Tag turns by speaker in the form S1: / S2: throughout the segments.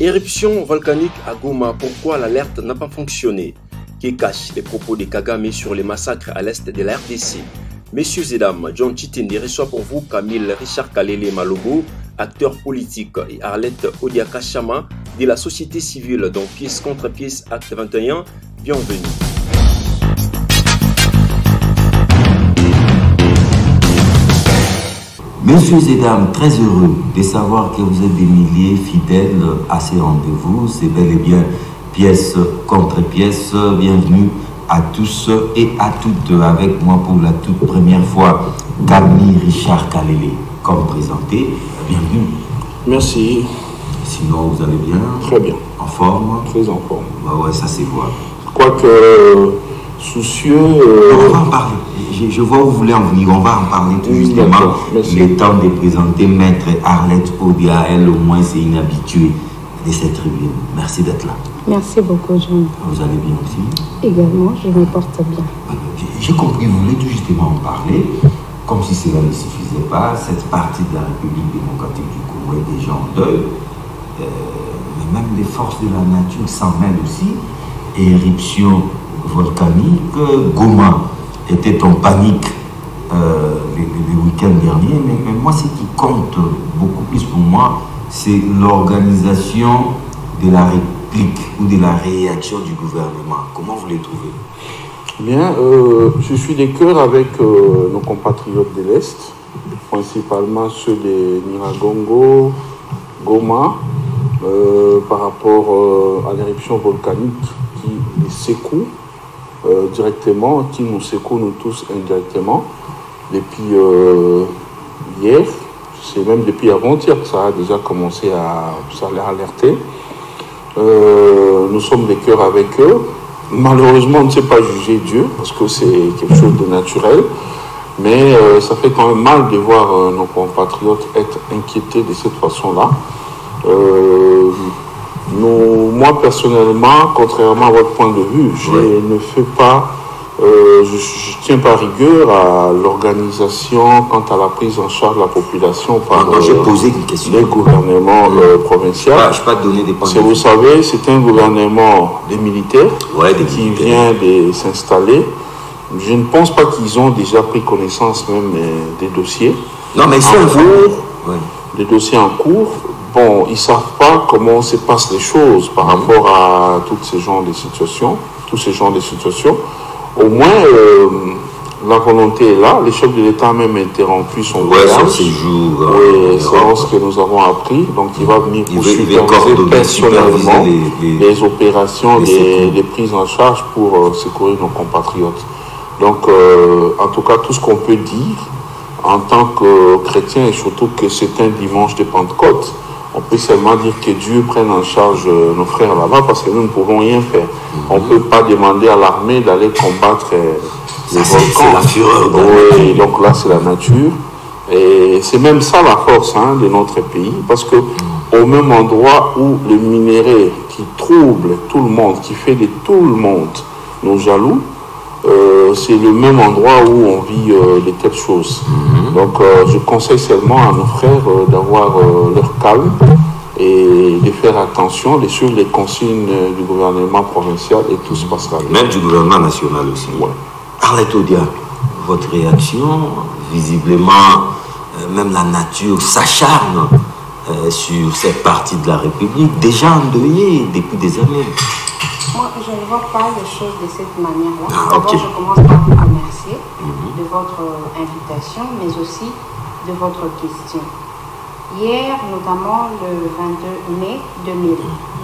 S1: Éruption volcanique à Goma, pourquoi l'alerte n'a pas fonctionné? Qui cache les propos de Kagame sur les massacres à l'est de la RDC? Messieurs et dames, John Chitindi reçoit pour vous Camille Richard Kalele Malobo, acteur politique, et Arlette Odiaka Chama de la société civile, donc pièce contre pièce, acte 21. Bienvenue.
S2: Messieurs et dames, très heureux de savoir que vous êtes des milliers fidèles à ces rendez-vous. C'est bel et bien pièce contre pièce. Bienvenue à tous et à toutes avec moi pour la toute première fois, Camille Richard Kalele, comme présenté. Bienvenue.
S3: Merci.
S2: Sinon, vous allez bien?
S3: Très bien.
S2: En forme?
S3: Très en forme.
S2: Bah ouais, ça c'est quoi.
S3: Quoique soucieux.
S2: On va en parler. Je vois où vous voulez en venir. On va en parler tout justement. Le temps de présenter Maître Arlette Odia. Elle, au moins, c'est une habituée de cette tribune. Merci d'être là.
S4: Merci beaucoup, John.
S2: Vous allez bien aussi?
S4: Également, je me porte bien.
S2: J'ai compris, vous voulez tout justement en parler, comme si cela ne suffisait pas. Cette partie de la République démocratique du Congo est déjà en deuil. Mais même les forces de la nature s'en mêlent aussi. Éruption volcanique, Goma était en panique les week-ends derniers, mais moi ce qui compte beaucoup plus pour moi, c'est l'organisation de la réplique ou de la réaction du gouvernement. Comment vous les trouvez?
S3: Bien, je suis de cœur avec nos compatriotes de l'Est, principalement ceux de Nyiragongo, Goma, par rapport à l'éruption volcanique qui les secoue directement, qui nous secoue nous tous indirectement. Depuis hier, c'est même depuis avant-hier que ça a déjà commencé à alerter. Nous sommes de cœur avec eux. Malheureusement, on ne sait pas juger Dieu parce que c'est quelque chose de naturel. Mais ça fait quand même mal de voir nos compatriotes être inquiétés de cette façon-là. Moi personnellement, contrairement à votre point de vue, je ne fais pas, je tiens par rigueur à l'organisation quant à la prise en charge de la population par le gouvernement provincial.
S2: Je ne vais pas donner des points de vue.
S3: Vous savez, c'est un gouvernement des militaires qui vient de s'installer. Je ne pense pas qu'ils ont déjà pris connaissance même des dossiers.
S2: Non, mais ils sont en cours.
S3: Des dossiers en cours. Bon, ils ne savent pas comment se passent les choses par rapport à tous ces genres de situations. Au moins, la volonté est là. Le chef de l'État a même interrompu son voyage.
S2: Son séjour.
S3: C'est ce que nous avons appris. Donc, il va venir pour superviser personnellement les opérations, les prises en charge pour secourir nos compatriotes. Donc, en tout cas, tout ce qu'on peut dire en tant que chrétien, et surtout que c'est un dimanche de Pentecôte, on peut seulement dire que Dieu prenne en charge nos frères là-bas parce que nous ne pouvons rien faire. On ne peut pas demander à l'armée d'aller combattre les volcans.
S2: C'est la fureur.
S3: Oui, donc là, c'est la nature. Et c'est même ça la force de notre pays parce que au même endroit où le minerai qui trouble tout le monde, qui fait de tout le monde nos jaloux, c'est le même endroit où on vit de telles choses. Donc je conseille seulement à nos frères d'avoir leur calme et de faire attention, de suivre les consignes du gouvernement provincial et tout se passera bien.
S2: Même du gouvernement national aussi.
S3: Ouais.
S2: Arlette Odia, votre réaction, visiblement, même la nature s'acharne sur cette partie de la République, déjà endeuillée depuis des années.
S4: Moi, je ne vois pas les choses de cette manière-là.
S2: D'abord,
S4: je commence par vous remercier de votre invitation, mais aussi de votre question. Hier, notamment le 22 mai 2000.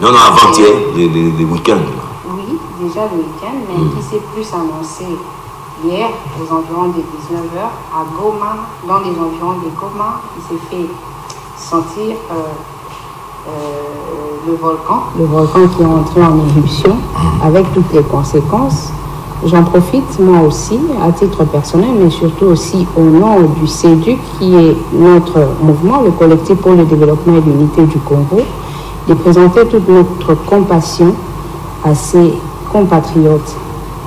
S2: Non, avant-hier, les week-ends.
S4: Oui, déjà le week-end, mais qui s'est plus annoncé hier, aux environs des 19h, à Goma, dans les environs de Goma, il s'est fait sentir le volcan qui est entré en éruption avec toutes les conséquences. J'en profite moi aussi à titre personnel, mais surtout aussi au nom du CEDU qui est notre mouvement, le collectif pour le développement et l'unité du Congo, de présenter toute notre compassion à ces compatriotes.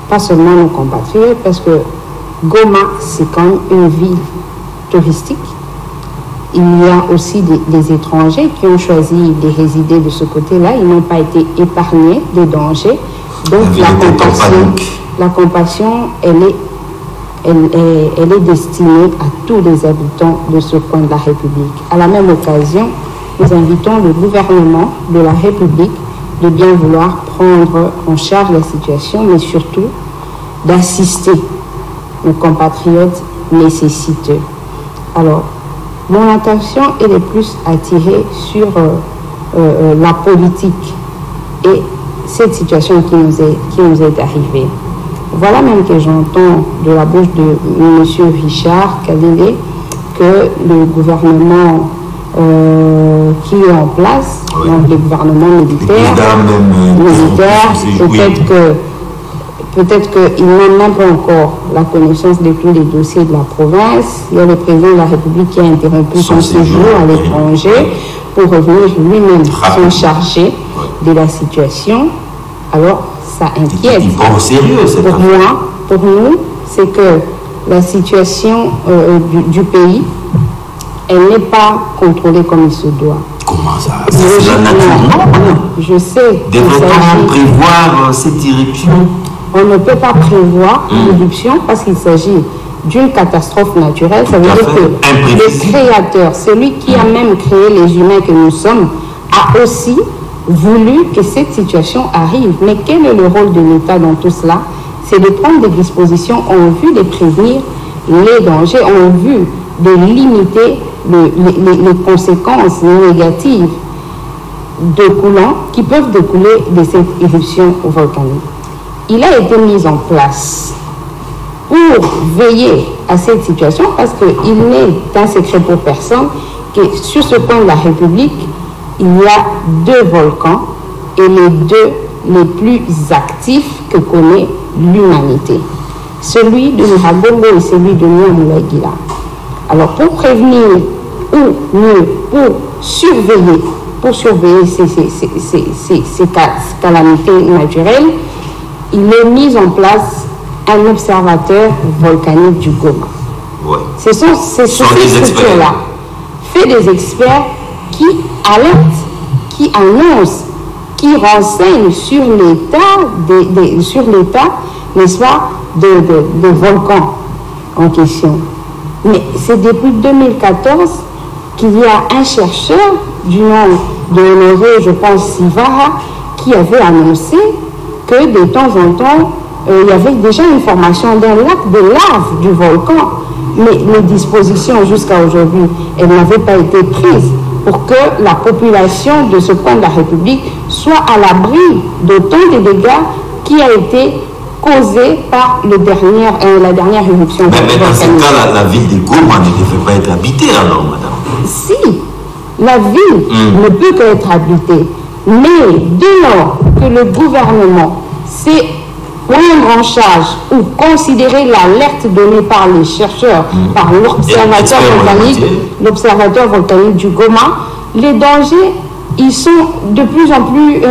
S4: Pas seulement nos compatriotes, parce que Goma c'est quand même une ville touristique il y a aussi des étrangers qui ont choisi de résider de ce côté-là. Ils n'ont pas été épargnés des dangers. Donc la compassion, elle est destinée à tous les habitants de ce coin de la République. À la même occasion, nous invitons le gouvernement de la République de bien vouloir prendre en charge la situation, mais surtout d'assister nos compatriotes nécessiteux. Alors, mon intention est plus attirée sur la politique et cette situation qui nous est arrivée. Voilà même que j'entends de la bouche de M. Richard Kalele que le gouvernement qui est en place, donc le gouvernement militaire, peut-être qu'il n'a même pas encore la connaissance de tous les dossiers de la province. Il y a le président de la République qui a interrompu son séjour à l'étranger pour revenir lui-même s'en charger de la situation. Alors, ça inquiète. Pour nous, c'est que la situation du pays, elle n'est pas contrôlée comme il se doit.
S2: Comment ça? C'est la nature, non?
S4: Je sais.
S2: Devrait-on prévoir cette irruption?
S4: On ne peut pas prévoir une éruption parce qu'il s'agit d'une catastrophe naturelle. Ça veut dire que le créateur, celui qui a même créé les humains que nous sommes, a aussi voulu que cette situation arrive. Mais quel est le rôle de l'État dans tout cela? C'est de prendre des dispositions en vue de prévenir les dangers, en vue de limiter les conséquences négatives qui peuvent découler de cette éruption volcanique. Il a été mis en place pour veiller à cette situation parce qu'il n'est un secret pour personne que sur ce coin de la République, il y a 2 volcans et les 2 les plus actifs que connaît l'humanité. Celui de Nyiragongo et celui de Nyamulaigila. Alors pour prévenir ou mieux pour surveiller ces calamités naturelles, il est mis en place un observateur volcanique du Goma.
S2: Ouais.
S4: Ce sont ces structures-là, fait des experts qui alertent, qui annoncent, qui renseignent sur l'état, n'est-ce pas, de volcans en question. Mais c'est depuis 2014 qu'il y a un chercheur du nom de Honoré, je pense, Sivara, qui avait annoncé que de temps en temps, il y avait déjà une formation d'un lac de lave du volcan. Mais les dispositions jusqu'à aujourd'hui, elles n'avaient pas été prises pour que la population de ce coin de la République soit à l'abri d'autant de dégâts qui a été causé par la dernière éruption.
S2: Mais dans ce cas, la ville de Goma ne devait pas être habitée alors, madame?
S4: Si, la ville ne peut qu'être habitée. Mais dès lors que le gouvernement sait prendre en charge ou considérer l'alerte donnée par les chercheurs, par l'observateur volcanique du Goma, les dangers, ils sont de plus en plus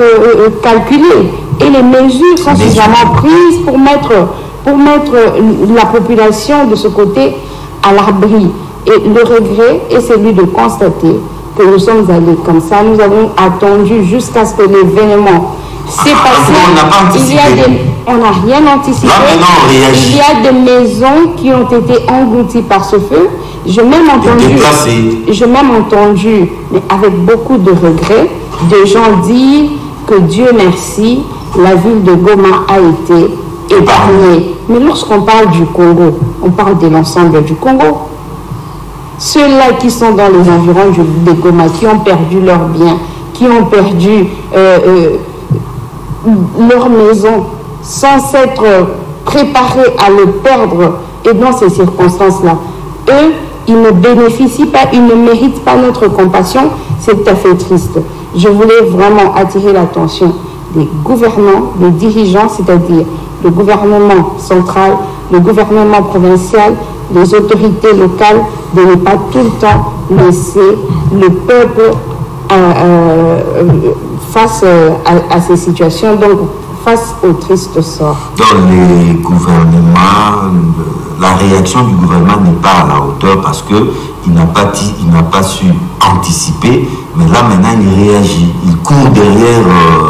S4: calculés et les mesures sont suffisamment prises pour mettre la population de ce côté à l'abri. Et le regret est celui de constater que nous sommes allés comme ça. Nous avons attendu jusqu'à ce que l'événement s'est passé. On n'a rien anticipé. Il y a des maisons qui ont été englouties par ce feu. J'ai même entendu, mais avec beaucoup de regrets, des gens dire que Dieu merci, la ville de Goma a été épargnée. Mais lorsqu'on parle du Congo, on parle de l'ensemble du Congo. Ceux-là qui sont dans les environs de Goma, qui ont perdu leurs biens, qui ont perdu leur maison, sans s'être préparés à le perdre, et dans ces circonstances-là, eux, ils ne bénéficient pas, ils ne méritent pas notre compassion. C'est tout à fait triste. Je voulais vraiment attirer l'attention des gouvernants, des dirigeants, c'est-à-dire le gouvernement central, le gouvernement provincial, les autorités locales, de ne pas tout le temps laisser le peuple face à ces situations, donc face au triste sort.
S2: Dans les gouvernements, la réaction du gouvernement n'est pas à la hauteur parce qu'il n'a pas su anticiper, mais là maintenant il réagit, il court derrière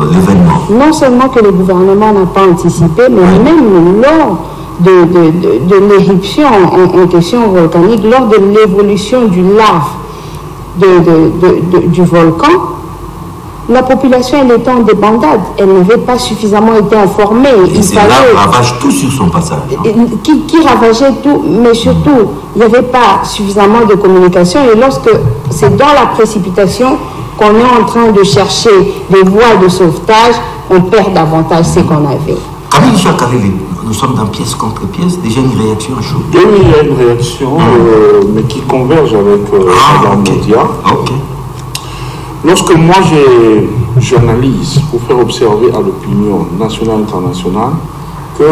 S2: l'événement.
S4: Non seulement que le gouvernement n'a pas anticipé, mais même lors de l'éruption en question volcanique, lors de l'évolution du lave du volcan, la population elle était en débandade, elle n'avait pas suffisamment été informée.
S2: Et c'est là ravage tout sur son passage.
S4: Qui ravageait tout, mais surtout, il n'y avait pas suffisamment de communication. Et lorsque c'est dans la précipitation qu'on est en train de chercher des voies de sauvetage, on perd davantage ce qu'on avait.
S2: Camille Chakalele, nous sommes dans pièce contre pièce, déjà une réaction à chaud.
S3: Oui, il y a une réaction, mais qui converge avec Madame Modia.
S2: Ok.
S3: Lorsque moi j'analyse pour faire observer à l'opinion nationale et internationale que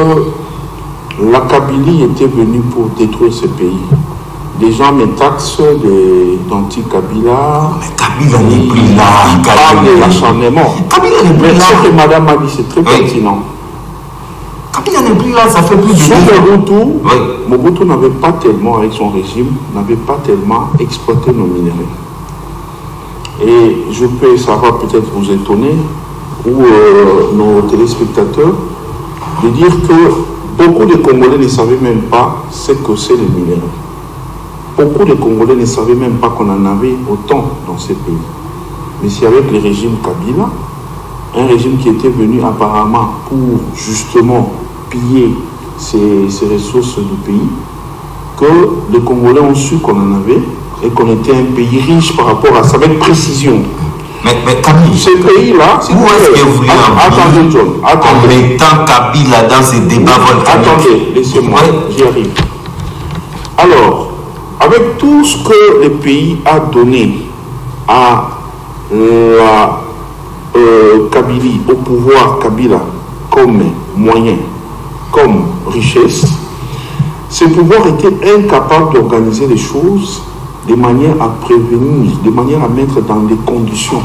S3: la Kabylie était venue pour détruire ce pays. Des gens me taxent d'anti-Kabila.
S2: Mais Kabila n'est plus là.
S3: Ils parlent de l'acharnement.
S2: Kabila n'est plus là.
S3: Ce que Madame a dit, c'est très pertinent.
S2: Kabila n'est plus là, ça fait plus de 2 ans.
S3: Mobutu n'avait pas tellement, avec son régime, n'avait pas tellement exploité nos minéraux. Et je peux savoir peut-être vous étonner, ou nos téléspectateurs, de dire que beaucoup de Congolais ne savaient même pas ce que c'est les minéraux. Beaucoup de Congolais ne savaient même pas qu'on en avait autant dans ces pays. Mais c'est avec le régime Kabila, un régime qui était venu apparemment pour justement piller ces ressources du pays, que les Congolais ont su qu'on en avait et qu'on était un pays riche par rapport à ça, avec précision.
S2: Mais Camille,
S3: ce pays-là,
S2: où est-ce que vous voulez
S3: attendez, John,
S2: en mettant Kabila dans ces débats volcaniques?
S3: Attendez, laissez-moi, j'y arrive. Alors, avec tout ce que le pays a donné à la Kabylie, au pouvoir Kabila, comme moyen, comme richesse, ce pouvoir était incapable d'organiser les choses de manière à prévenir, de manière à mettre dans des conditions.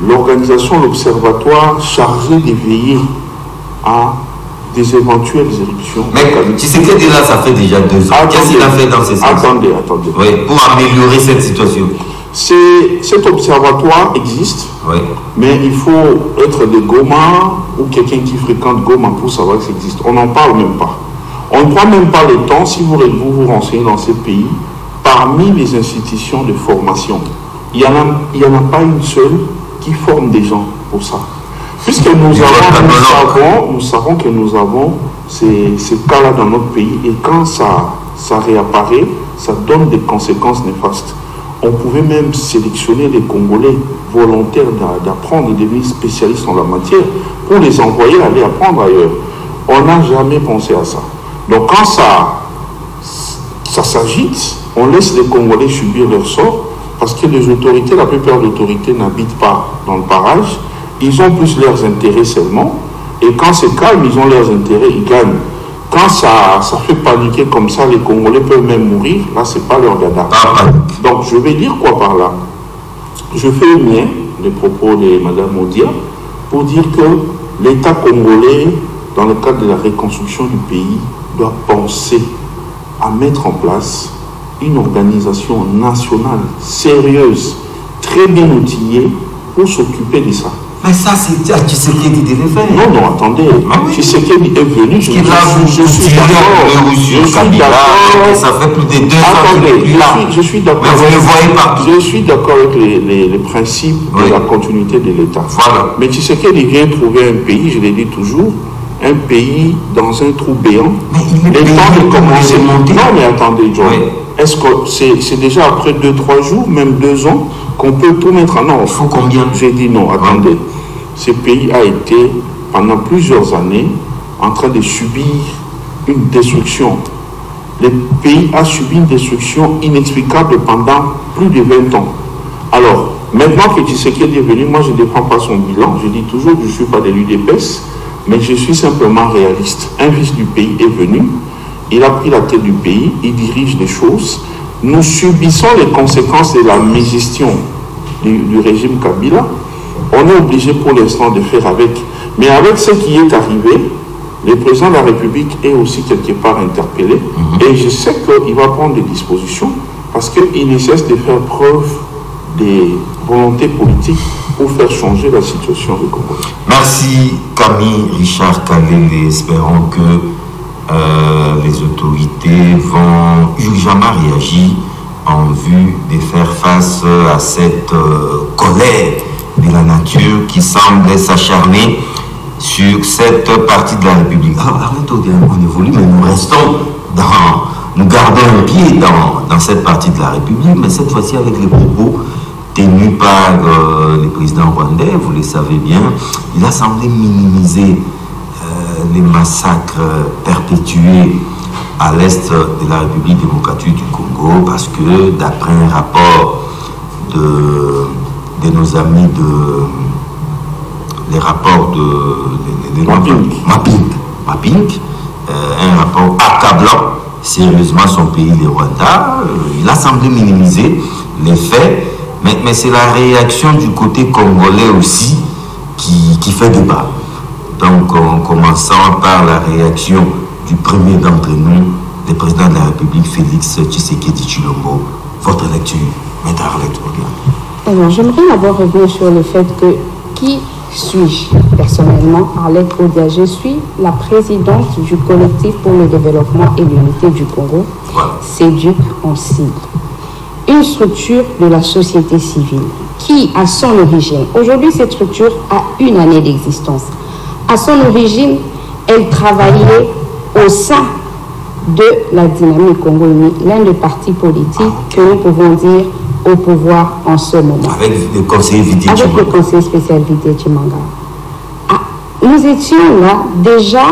S3: L'organisation, l'observatoire chargé de veiller à des éventuelles éruptions.
S2: Mais tu sais que là, ça fait déjà 2 ans. Qu'est-ce qu'il a fait dans ces sens?
S3: Attendez.
S2: Oui, pour améliorer cette situation.
S3: Cet observatoire existe, mais il faut être de Goma ou quelqu'un qui fréquente Goma pour savoir que ça existe. On n'en parle même pas. On ne prend même pas le temps, si vous vous renseignez dans ces pays, parmi les institutions de formation, il n'y en a pas une seule qui forme des gens pour ça. Puisque nous savons que nous avons ces cas-là dans notre pays, et quand ça réapparaît, ça donne des conséquences néfastes. On pouvait même sélectionner les Congolais volontaires d'apprendre et devenir spécialistes en la matière pour les envoyer aller apprendre ailleurs. On n'a jamais pensé à ça. Donc quand ça s'agite, on laisse les Congolais subir leur sort parce que les autorités, la plupart des autorités n'habitent pas dans le barrage. Ils ont plus leurs intérêts seulement. Et quand c'est calme, ils ont leurs intérêts, ils gagnent. Quand ça fait paniquer comme ça, les Congolais peuvent même mourir. Là, c'est pas leur dada. Donc, je vais dire quoi par là? Je fais mien les propos de Mme Modia pour dire que l'État congolais, dans le cadre de la reconstruction du pays, doit penser à mettre en place une organisation nationale sérieuse, très bien outillée pour s'occuper de ça.
S2: Mais ça, c'est Tshisekedi qui devait faire.
S3: Non, attendez. Tshisekedi est venu. Je suis d'accord.
S2: Ça fait plus de 2 ans.
S3: Attendez, je suis d'accord.
S2: Mais vous le voyez pas.
S3: Je suis d'accord avec les principes de la continuité de l'État.
S2: Voilà.
S3: Mais Tshisekedi vient trouver un pays, je l'ai dit toujours, un pays dans un trou béant.
S2: Mais il est monté.
S3: Non, mais attendez, John. Oui. Est-ce que c'est déjà après 2-3 jours, même 2 ans, qu'on peut tout mettre en ordre?
S2: Il faut combien?
S3: J'ai dit non, attendez. Ce pays a été, pendant plusieurs années, en train de subir une destruction. Le pays a subi une destruction inexplicable pendant plus de 20 ans. Alors, maintenant que Tshisekedi est venu, moi je ne défends pas son bilan. Je dis toujours que je ne suis pas de l'UDPS, mais je suis simplement réaliste. Un vice du pays est venu. Il a pris la tête du pays, il dirige les choses. Nous subissons les conséquences de la mégestion du régime Kabila. On est obligé pour l'instant de faire avec. Mais avec ce qui est arrivé, le président de la République est aussi quelque part interpellé et je sais qu'il va prendre des dispositions parce qu'il ne cesse de faire preuve des volontés politiques pour faire changer la situation du Congo.
S2: Merci Camille Richard Kalele. Espérons que les autorités vont urgemment réagir en vue de faire face à cette colère de la nature qui semble s'acharner sur cette partie de la République. On évolue, mais nous restons nous gardons un pied dans cette partie de la République, mais cette fois-ci avec les propos tenus par le président rwandais, vous le savez bien. Il a semblé minimiser les massacres perpétués à l'est de la République démocratique du Congo, parce que d'après un rapport de nos amis les rapports de Mapping, un rapport accablant sérieusement son pays, le Rwanda. Il a semblé minimiser les faits, mais c'est la réaction du côté congolais aussi qui fait débat. Donc en commençant par la réaction du premier d'entre nous, le président de la République, Félix Tshisekedi Tshilombo. Votre lecture, Maître Arlette Obiang.
S4: Alors, j'aimerais d'abord revenir sur le fait que qui suis-je personnellement, Arlette Obiang? Je suis la présidente du collectif pour le développement et l'unité du Congo, CEDUC en sigle. Une structure de la société civile qui, à son origine, aujourd'hui cette structure a 1 année d'existence. À son origine, elle travaillait au sein de la dynamique Congo-Uni, l'un des partis politiques que nous pouvons dire au pouvoir en ce moment.
S2: Avec le conseiller Vidi Chimanga.
S4: Avec le conseiller spécial Vidi Chimanga. Nous étions là déjà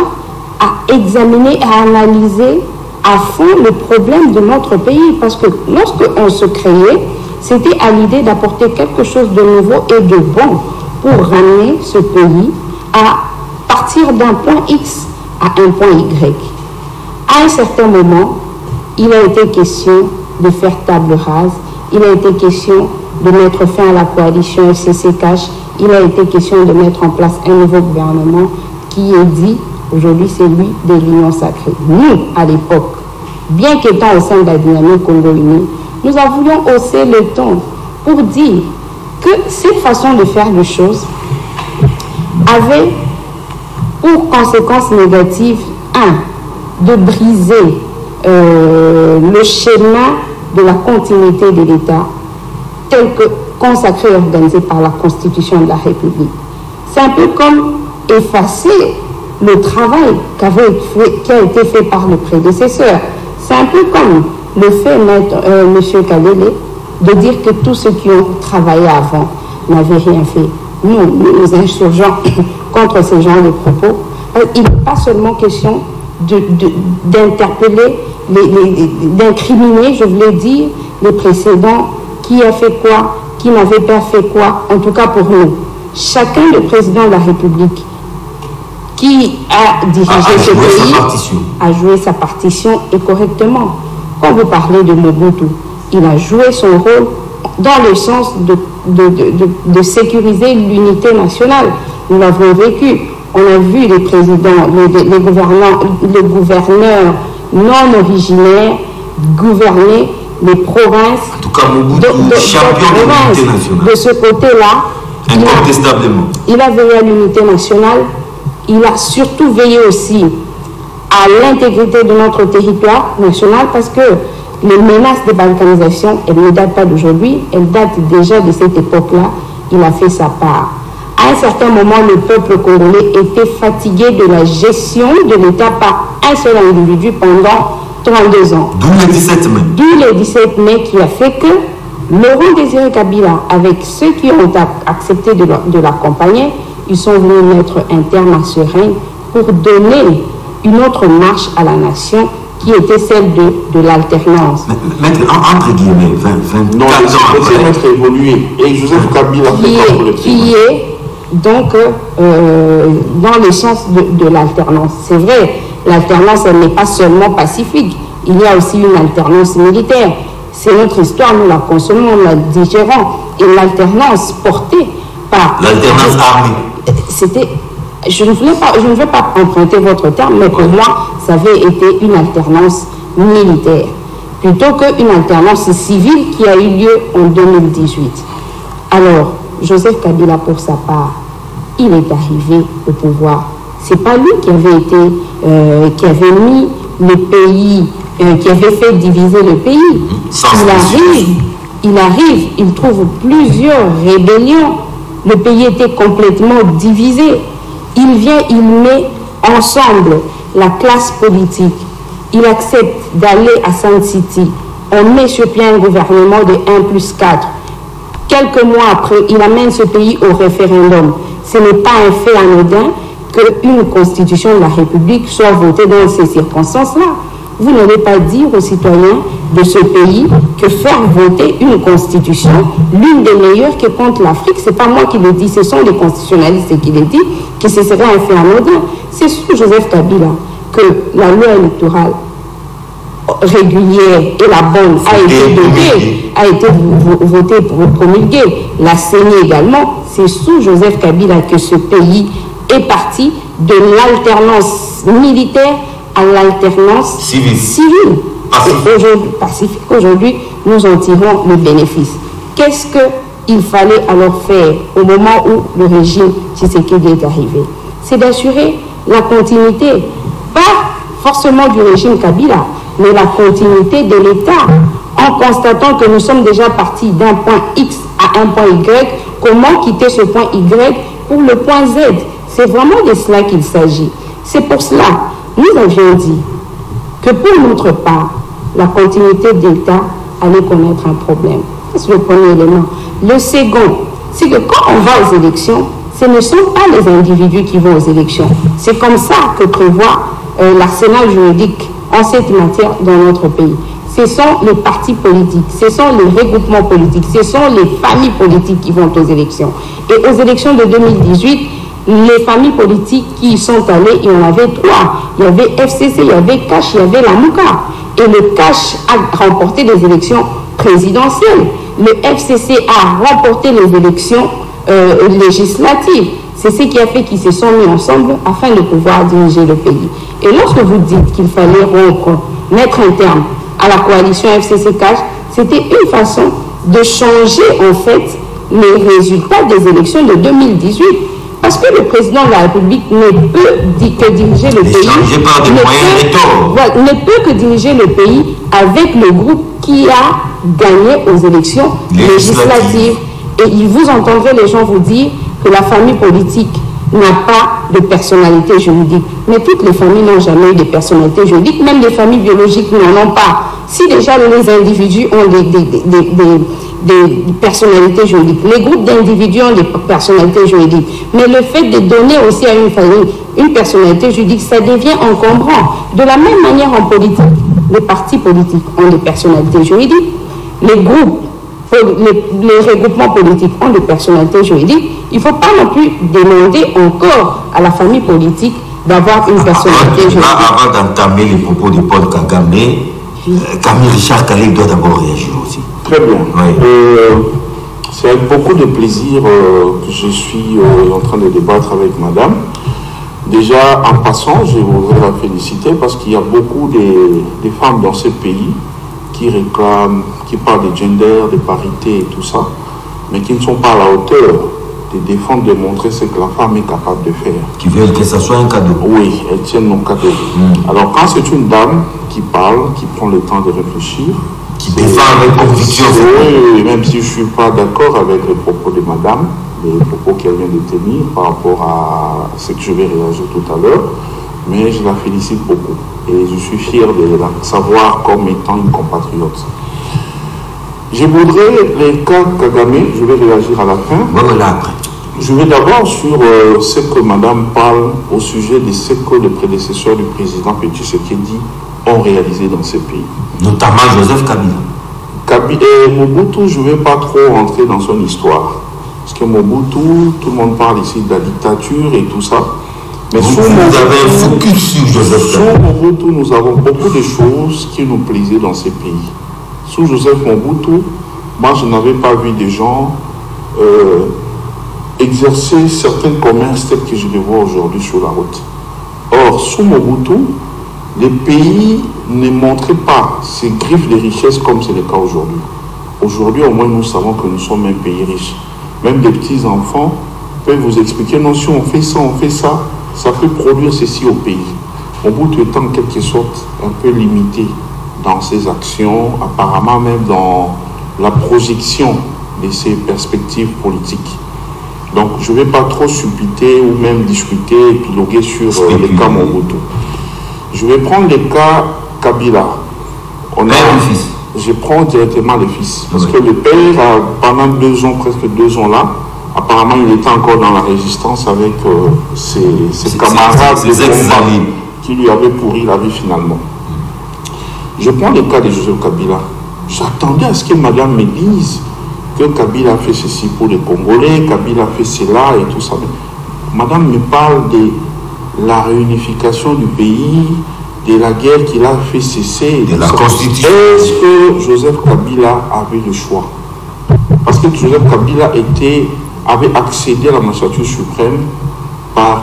S4: à examiner, à analyser à fond le problème de notre pays, parce que lorsqu'on se créait, c'était à l'idée d'apporter quelque chose de nouveau et de bon pour ramener ce pays à partir d'un point X à un point Y. À un certain moment, il a été question de faire table rase, il a été question de mettre fin à la coalition CCCH, il a été question de mettre en place un nouveau gouvernement qui est dit, aujourd'hui, c'est lui de l'Union sacrée. Nous, à l'époque, bien qu'étant au sein de la dynamique Congo-Uni, nous avions haussé le ton pour dire que cette façon de faire les choses avait pour conséquence négative, de briser le schéma de la continuité de l'État tel que consacré et organisé par la Constitution de la République. C'est un peu comme effacer le travail qui a été fait par le prédécesseur. C'est un peu comme le fait, M. Kalele, de dire que tous ceux qui ont travaillé avant n'avaient rien fait. Nous nous insurgeons contre ce genre de propos. Il n'est pas seulement question d'interpeller, d'incriminer, je voulais dire, les précédents, qui a fait quoi, qui n'avait pas fait quoi, en tout cas pour nous. Chacun des présidents de la République qui a dirigé ce pays a joué sa partition et correctement. Quand vous parlez de Mobutu, il a joué son rôle dans le sens de sécuriser l'unité nationale. Nous l'avons vécu. On a vu les présidents, les gouverneurs non originaires gouverner les provinces.
S2: En tout cas, Mobutu, champion de l'unité nationale.
S4: De ce côté-là,
S2: incontestablement,
S4: il a veillé à l'unité nationale. Il a surtout veillé aussi à l'intégrité de notre territoire national, parce que les menaces de balkanisation, elles ne datent pas d'aujourd'hui, elles datent déjà de cette époque-là. Il a fait sa part. À un certain moment, le peuple congolais était fatigué de la gestion de l'État par un seul individu pendant 32 ans.
S2: D'où le 17 mai.
S4: D'où le 17 mai qui a fait que Laurent Désiré Kabila, avec ceux qui ont accepté de l'accompagner, ils sont venus mettre un terme à ce règne pour donner une autre marche à la nation qui était celle de l'alternance.
S2: Maître, entre guillemets, 24 ans après.
S3: Maître évolué. Et Joseph Kabila
S4: qui est donc dans le sens de l'alternance. C'est vrai, l'alternance, elle n'est pas seulement pacifique. Il y a aussi une alternance militaire. C'est notre histoire, nous la consommons, nous la digérons. Et l'alternance portée par...
S2: L'alternance armée.
S4: C'était je ne veux pas emprunter votre terme, mais pour moi, ça avait été une alternance militaire, plutôt qu'une alternance civile qui a eu lieu en 2018. Alors, Joseph Kabila, pour sa part, il est arrivé au pouvoir. C'est pas lui qui avait été, qui avait mis le pays, qui avait fait diviser le pays. Il arrive, il trouve plusieurs rébellions. Le pays était complètement divisé. Il vient, il met ensemble la classe politique. Il accepte d'aller à Sun City. On met sur pied un gouvernement de 1+4. Quelques mois après, il amène ce pays au référendum. Ce n'est pas un fait anodin qu'une constitution de la République soit votée dans ces circonstances-là. Vous n'allez pas dire aux citoyens de ce pays que faire voter une constitution, l'une des meilleures que compte l'Afrique, ce n'est pas moi qui le dis, ce sont les constitutionnalistes qui le disent, que ce serait un fait anodin. C'est sous Joseph Kabila que la loi électorale régulière et la bonne a été votée pour promulguer. La CENI également, c'est sous Joseph Kabila que ce pays est parti de l'alternance militaire à l'alternance civile. Pacifique. Aujourd'hui, nous en tirons le bénéfice. Qu'est-ce qu'il fallait alors faire au moment où le régime Tshisekedi est arrivé? C'est d'assurer la continuité, pas forcément du régime Kabila, mais la continuité de l'État, en constatant que nous sommes déjà partis d'un point X à un point Y. Comment quitter ce point Y pour le point Z? C'est vraiment de cela qu'il s'agit. C'est pour cela, nous avions dit que pour notre part, la continuité d'État allait connaître un problème. C'est le premier élément. Le second, c'est que quand on va aux élections, ce ne sont pas les individus qui vont aux élections. C'est comme ça que prévoit l'arsenal juridique en cette matière dans notre pays. Ce sont les partis politiques, ce sont les regroupements politiques, ce sont les familles politiques qui vont aux élections. Et aux élections de 2018, les familles politiques qui y sont allées, il y en avait 3. Il y avait FCC, il y avait CACH, il y avait la Mouka. Et le CACH a remporté les élections présidentielles. Le FCC a remporté les élections législatives. C'est ce qui a fait qu'ils se sont mis ensemble afin de pouvoir diriger le pays. Et lorsque vous dites qu'il fallait mettre un terme à la coalition FCC-CACH, c'était une façon de changer en fait les résultats des élections de 2018. Parce que le président de la République ne peut que diriger le pays. Ne peut que diriger le pays avec le groupe qui a gagné aux élections législatives. Et vous entendrez les gens vous dire que la famille politique n'a pas de personnalité juridique. Mais toutes les familles n'ont jamais eu de personnalité juridique, même les familles biologiques n'en ont pas. Si déjà les individus ont des personnalités juridiques, les groupes d'individus ont des personnalités juridiques, mais le fait de donner aussi à une famille une personnalité juridique, ça devient encombrant. De la même manière en politique, les partis politiques ont des personnalités juridiques, les groupes, les regroupements politiques ont des personnalités juridiques. Il ne faut pas non plus demander encore à la famille politique d'avoir une personnalité juridique.
S2: Avant d'entamer les propos de Paul Kagame, Camille Richard Calais doit d'abord réagir aussi.
S3: Très bien. Oui. C'est avec beaucoup de plaisir que je suis en train de débattre avec madame. Déjà, en passant, je voudrais la féliciter parce qu'il y a beaucoup de femmes dans ce pays qui réclament, qui parlent de gender, de parité et tout ça, mais qui ne sont pas à la hauteur de défendre, de montrer ce que la femme est capable de faire.
S2: Qui veulent que ça soit un cadeau.
S3: Oui, elles tiennent nos cadeaux. Alors, quand c'est une dame qui parle, qui prend le temps de réfléchir,
S2: qui défend avec conviction.
S3: Oui, même si je ne suis pas d'accord avec les propos de madame, les propos qu'elle vient de tenir par rapport à ce que je vais réagir tout à l'heure, mais je la félicite beaucoup. Et je suis fier de la savoir comme étant une compatriote. Je voudrais, les cas Kagame, je vais réagir à la fin.
S2: Voilà après.
S3: Je vais d'abord sur ce que madame parle au sujet de ce que les prédécesseurs du président Tshisekedi ont réalisé dans ce pays.
S2: Notamment Joseph Kabila.
S3: Mobutu, je ne vais pas trop rentrer dans son histoire. Parce que Mobutu, tout le monde parle ici de la dictature et tout ça. Mais
S2: vous avez un focus sur Joseph Kabila.
S3: Sous Mobutu, nous avons beaucoup de choses qui nous plaisaient dans ces pays. Sous Joseph Mobutu, moi je n'avais pas vu des gens exercer certains commerces tels que je les vois aujourd'hui sur la route. Or, sous Mobutu, les pays ne montraient pas ces griffes de richesse comme c'est le cas aujourd'hui. Aujourd'hui, au moins, nous savons que nous sommes un pays riche. Même des petits-enfants peuvent vous expliquer, non, si on fait ça, ça peut produire ceci au pays. Mobutu étant en quelque sorte un peu limité dans ses actions, apparemment même dans la projection de ses perspectives politiques. Donc, je ne vais pas trop suppiter ou même discuter, épiloguer sur les cas Mobutu. Je vais prendre le cas Kabila. Je prends directement le fils. Parce que le père, pendant 2 ans, presque 2 ans là, apparemment, il était encore dans la résistance avec ses camarades de combat qui lui avaient pourri la vie finalement. Je prends le cas de Joseph Kabila. J'attendais à ce que madame me dise que Kabila a fait ceci pour les Congolais, Kabila a fait cela et tout ça. Madame me parle de la réunification du pays, de la guerre qu'il a fait cesser.
S2: De la Constitution.
S3: Est-ce que Joseph Kabila avait le choix? Parce que Joseph Kabila avait accédé à la magistrature suprême par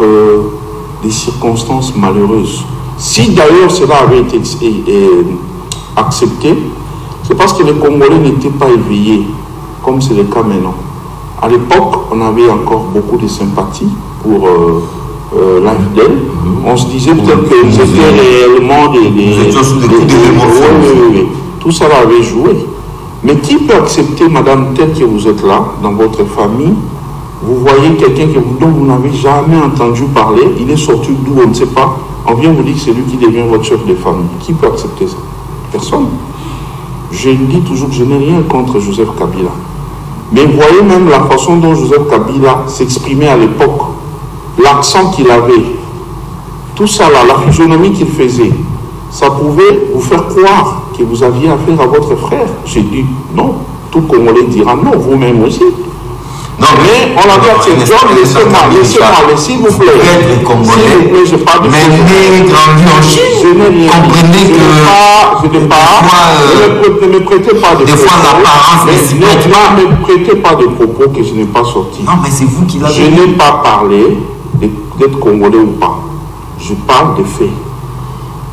S3: des circonstances malheureuses. Si d'ailleurs cela avait été accepté, c'est parce que les Congolais n'étaient pas éveillés, comme c'est le cas maintenant. À l'époque, on avait encore beaucoup de sympathie pour l'AFDEL. On se disait peut-être qu'ils étaient réellement tout ça avait joué. Mais qui peut accepter, madame, tel que vous êtes là, dans votre famille, vous voyez quelqu'un dont vous n'avez jamais entendu parler, il est sorti d'où on ne sait pas, on vient vous dire que c'est lui qui devient votre chef de famille. Qui peut accepter ça? Personne. Je dis toujours que je n'ai rien contre Joseph Kabila. Mais voyez même la façon dont Joseph Kabila s'exprimait à l'époque, l'accent qu'il avait, tout ça là, la physionomie qu'il faisait, ça pouvait vous faire croire que vous aviez affaire à votre frère. J'ai dit non, tout Congolais dira non, vous-même aussi. Non, mais on a dit à cette job, laissez-moi, s'il vous plaît. S'il vous plaît, je parle de
S2: mais grandi en Chine, comprenez que
S3: ne me prêtez pas de
S2: des
S3: propos.
S2: fois l'apparence
S3: Ne me prêtez pas de propos que je n'ai pas sortis.
S2: Non, mais c'est vous qui l'avez.
S3: Je n'ai pas parlé d'être Congolais ou pas. Je parle de faits.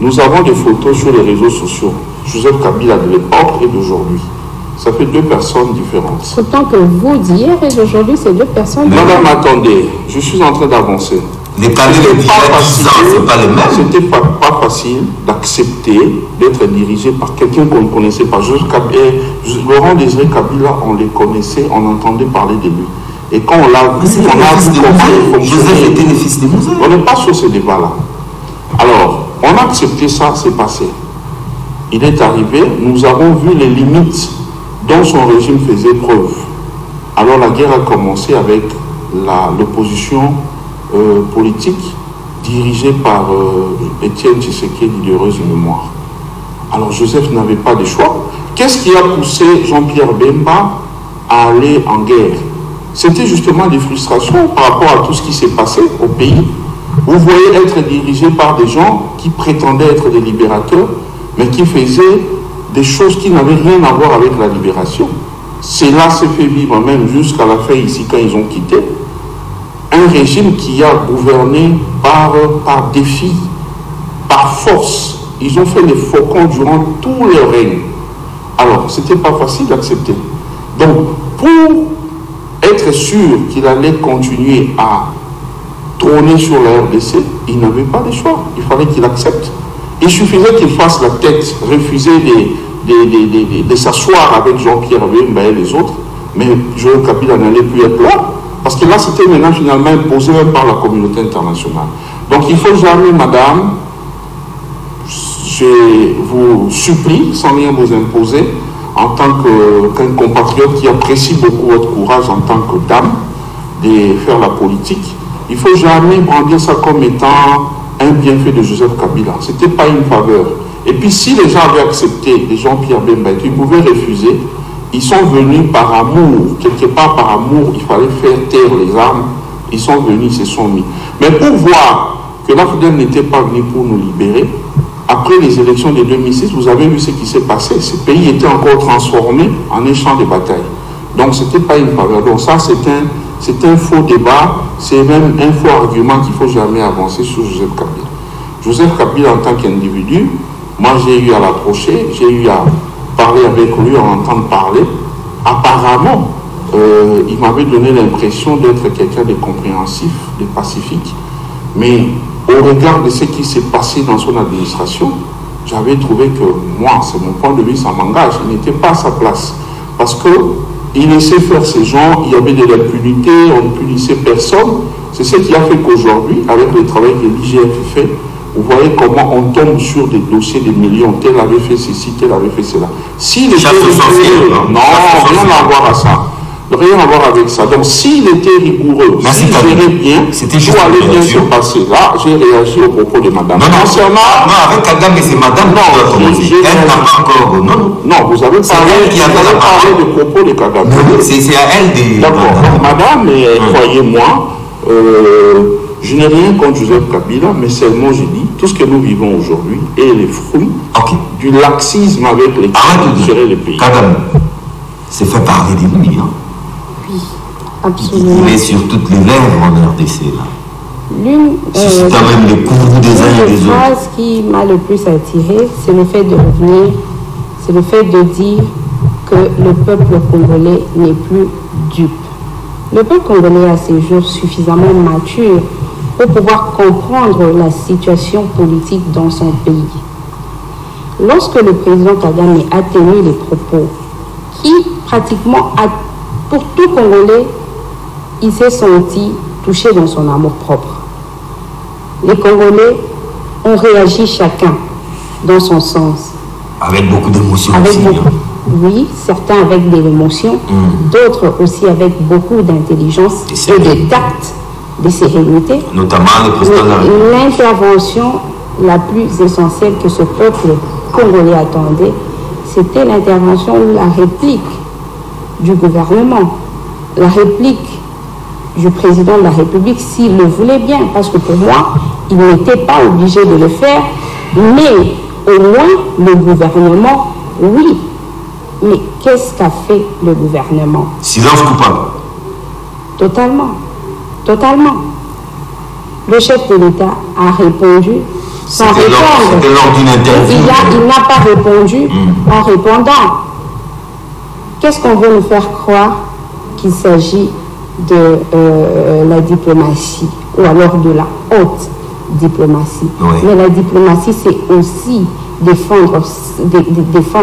S3: Nous avons des photos sur les réseaux sociaux. Joseph Kabila de l'époque et d'aujourd'hui. Ça fait 2 personnes différentes.
S4: Autant que vous d'hier et d'aujourd'hui, c'est 2 personnes différentes.
S3: Madame, attendez, je suis en train d'avancer.
S2: Les calendriers de 10 ans, c'est pas le même.
S3: C'était pas facile d'accepter d'être dirigé par quelqu'un qu'on ne connaissait pas. Laurent Désiré Kabila, on les connaissait, on entendait parler de lui. Et quand on l'a vu, on a vu comment il fonctionnait.
S2: Joseph était le fils de Moussa.
S3: On n'est pas sur ce débat-là. Alors, on a accepté ça, c'est passé. Il est arrivé, nous avons vu les limites dont son régime faisait preuve. Alors la guerre a commencé avec l'opposition politique dirigée par Étienne Tshisekedi de heureuse mémoire. Alors Joseph n'avait pas de choix. Qu'est-ce qui a poussé Jean-Pierre Bemba à aller en guerre? C'était justement des frustrations par rapport à tout ce qui s'est passé au pays. Vous voyez être dirigé par des gens qui prétendaient être des libérateurs, mais qui faisaient des choses qui n'avaient rien à voir avec la libération. Cela s'est fait vivre même jusqu'à la fin ici quand ils ont quitté. Un régime qui a gouverné par défi, par force. Ils ont fait les faucons durant tout leur règne. Alors, ce n'était pas facile d'accepter. Donc, pour être sûr qu'il allait continuer à trôner sur la RDC, il n'avait pas de choix. Il fallait qu'il accepte. Il suffisait qu'il fasse la tête, refuser de s'asseoir avec Jean-Pierre Bemba et les autres, mais Joseph Kabila n'allait plus être là, parce que là, c'était maintenant finalement imposé même par la communauté internationale. Donc il ne faut jamais, madame, je vous supplie, sans rien vous imposer, en tant qu'un compatriote qui apprécie beaucoup votre courage en tant que dame, de faire la politique, il ne faut jamais brandir ça comme étant un bienfait de Joseph Kabila. Ce n'était pas une faveur. Et puis si les gens avaient accepté, les Jean-Pierre Bemba, ils pouvaient refuser, ils sont venus par amour, quelque part par amour, il fallait faire taire les armes, ils sont venus, ils se sont mis. Mais pour voir que l'AFDEL n'était pas venu pour nous libérer, après les élections de 2006, vous avez vu ce qui s'est passé. Ce pays était encore transformé en un champ de bataille. Donc ce n'était pas une faveur. Donc ça, c'est c'est un faux débat, c'est même un faux argument qu'il ne faut jamais avancer sur Joseph Kabila. Joseph Kabila, en tant qu'individu, moi j'ai eu à l'approcher, j'ai eu à parler avec lui, à entendre parler. Apparemment, il m'avait donné l'impression d'être quelqu'un de compréhensif, de pacifique, mais au regard de ce qui s'est passé dans son administration, j'avais trouvé que moi, c'est mon point de vue, ça m'engage, il n'était pas à sa place. Parce qu'il laissait faire ces gens, il y avait de l'impunité, on ne punissait personne. C'est ce qui a fait qu'aujourd'hui, avec le travail que l'IGF fait, vous voyez comment on tombe sur des dossiers de millions, tel avait fait ceci, tel avait fait cela. S'il était rigoureux, non, rien à voir à ça. Rien à voir avec ça. Donc s'il était rigoureux, s'il gérait bien, tout allait bien se passer. Là, j'ai réagi au propos de madame.
S2: Non, avec Kagame, c'est madame. Elle n'a pas encore.
S3: Non, vous avez parlé des propos de Kagame.
S2: C'est à elle de.
S3: D'accord. Madame, croyez-moi, je n'ai rien contre Joseph Kabila, mais seulement je dis, tout ce que nous vivons aujourd'hui est les fruits du laxisme avec lequel gérer le pays.
S2: Kagame, c'est fait parler de lui, hein.
S4: Oui, absolument.
S2: Il est sur toutes les lèvres en RDC, là.
S4: C'est
S2: quand même les coups des uns et des autres.
S4: La phrase qui m'a le plus attiré, c'est le fait de revenir, c'est le fait de dire que le peuple congolais n'est plus dupe. Le peuple congolais est à ces jours suffisamment mature pour pouvoir comprendre la situation politique dans son pays. Lorsque le président Kagame a tenu les propos qui pratiquement, pour tout Congolais, il s'est senti touché dans son amour propre. Les Congolais ont réagi chacun dans son sens.
S2: Avec beaucoup d'émotions aussi.
S4: Oui, certains avec de l'émotion, d'autres aussi avec beaucoup d'intelligence et de tact, de sérénité.
S2: Notamment le président de la République.
S4: L'intervention la plus essentielle que ce peuple congolais attendait, c'était l'intervention ou la réplique du gouvernement, la réplique du président de la République s'il le voulait bien, parce que pour moi, il n'était pas obligé de le faire, mais au moins le gouvernement, oui. Mais qu'est-ce qu'a fait le gouvernement?
S2: Silence coupable.
S4: Totalement. Totalement. Le chef de l'État a répondu sans répondre.
S2: C'était lors d'une interview.
S4: Il n'a pas répondu en répondant. Qu'est-ce qu'on veut nous faire croire qu'il s'agit de la diplomatie ou alors de la haute diplomatie?
S2: Oui.
S4: Mais la diplomatie, c'est aussi défendre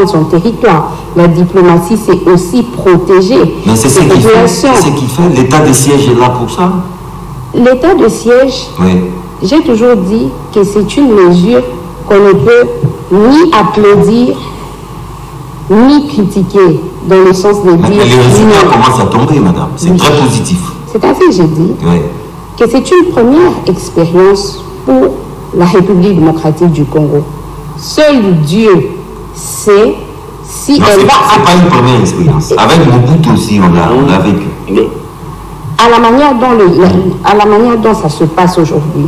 S4: son territoire. La diplomatie, c'est aussi protéger
S2: ses populations. C'est ce qu'il fait. L'état de siège est là pour ça.
S4: L'état de siège,
S2: oui.
S4: J'ai toujours dit que c'est une mesure qu'on ne peut ni applaudir, ni critiquer, dans le sens de dire...
S2: Mais les résultats commencent à tomber, madame. C'est très positif.
S4: C'est ainsi que j'ai dit que c'est une première expérience pour la République démocratique du Congo. Seul Dieu sait si elle va...
S2: C'est pas une première expérience. Avec Mobutu aussi, on l'a vécu.
S4: À la manière dont ça se passe aujourd'hui,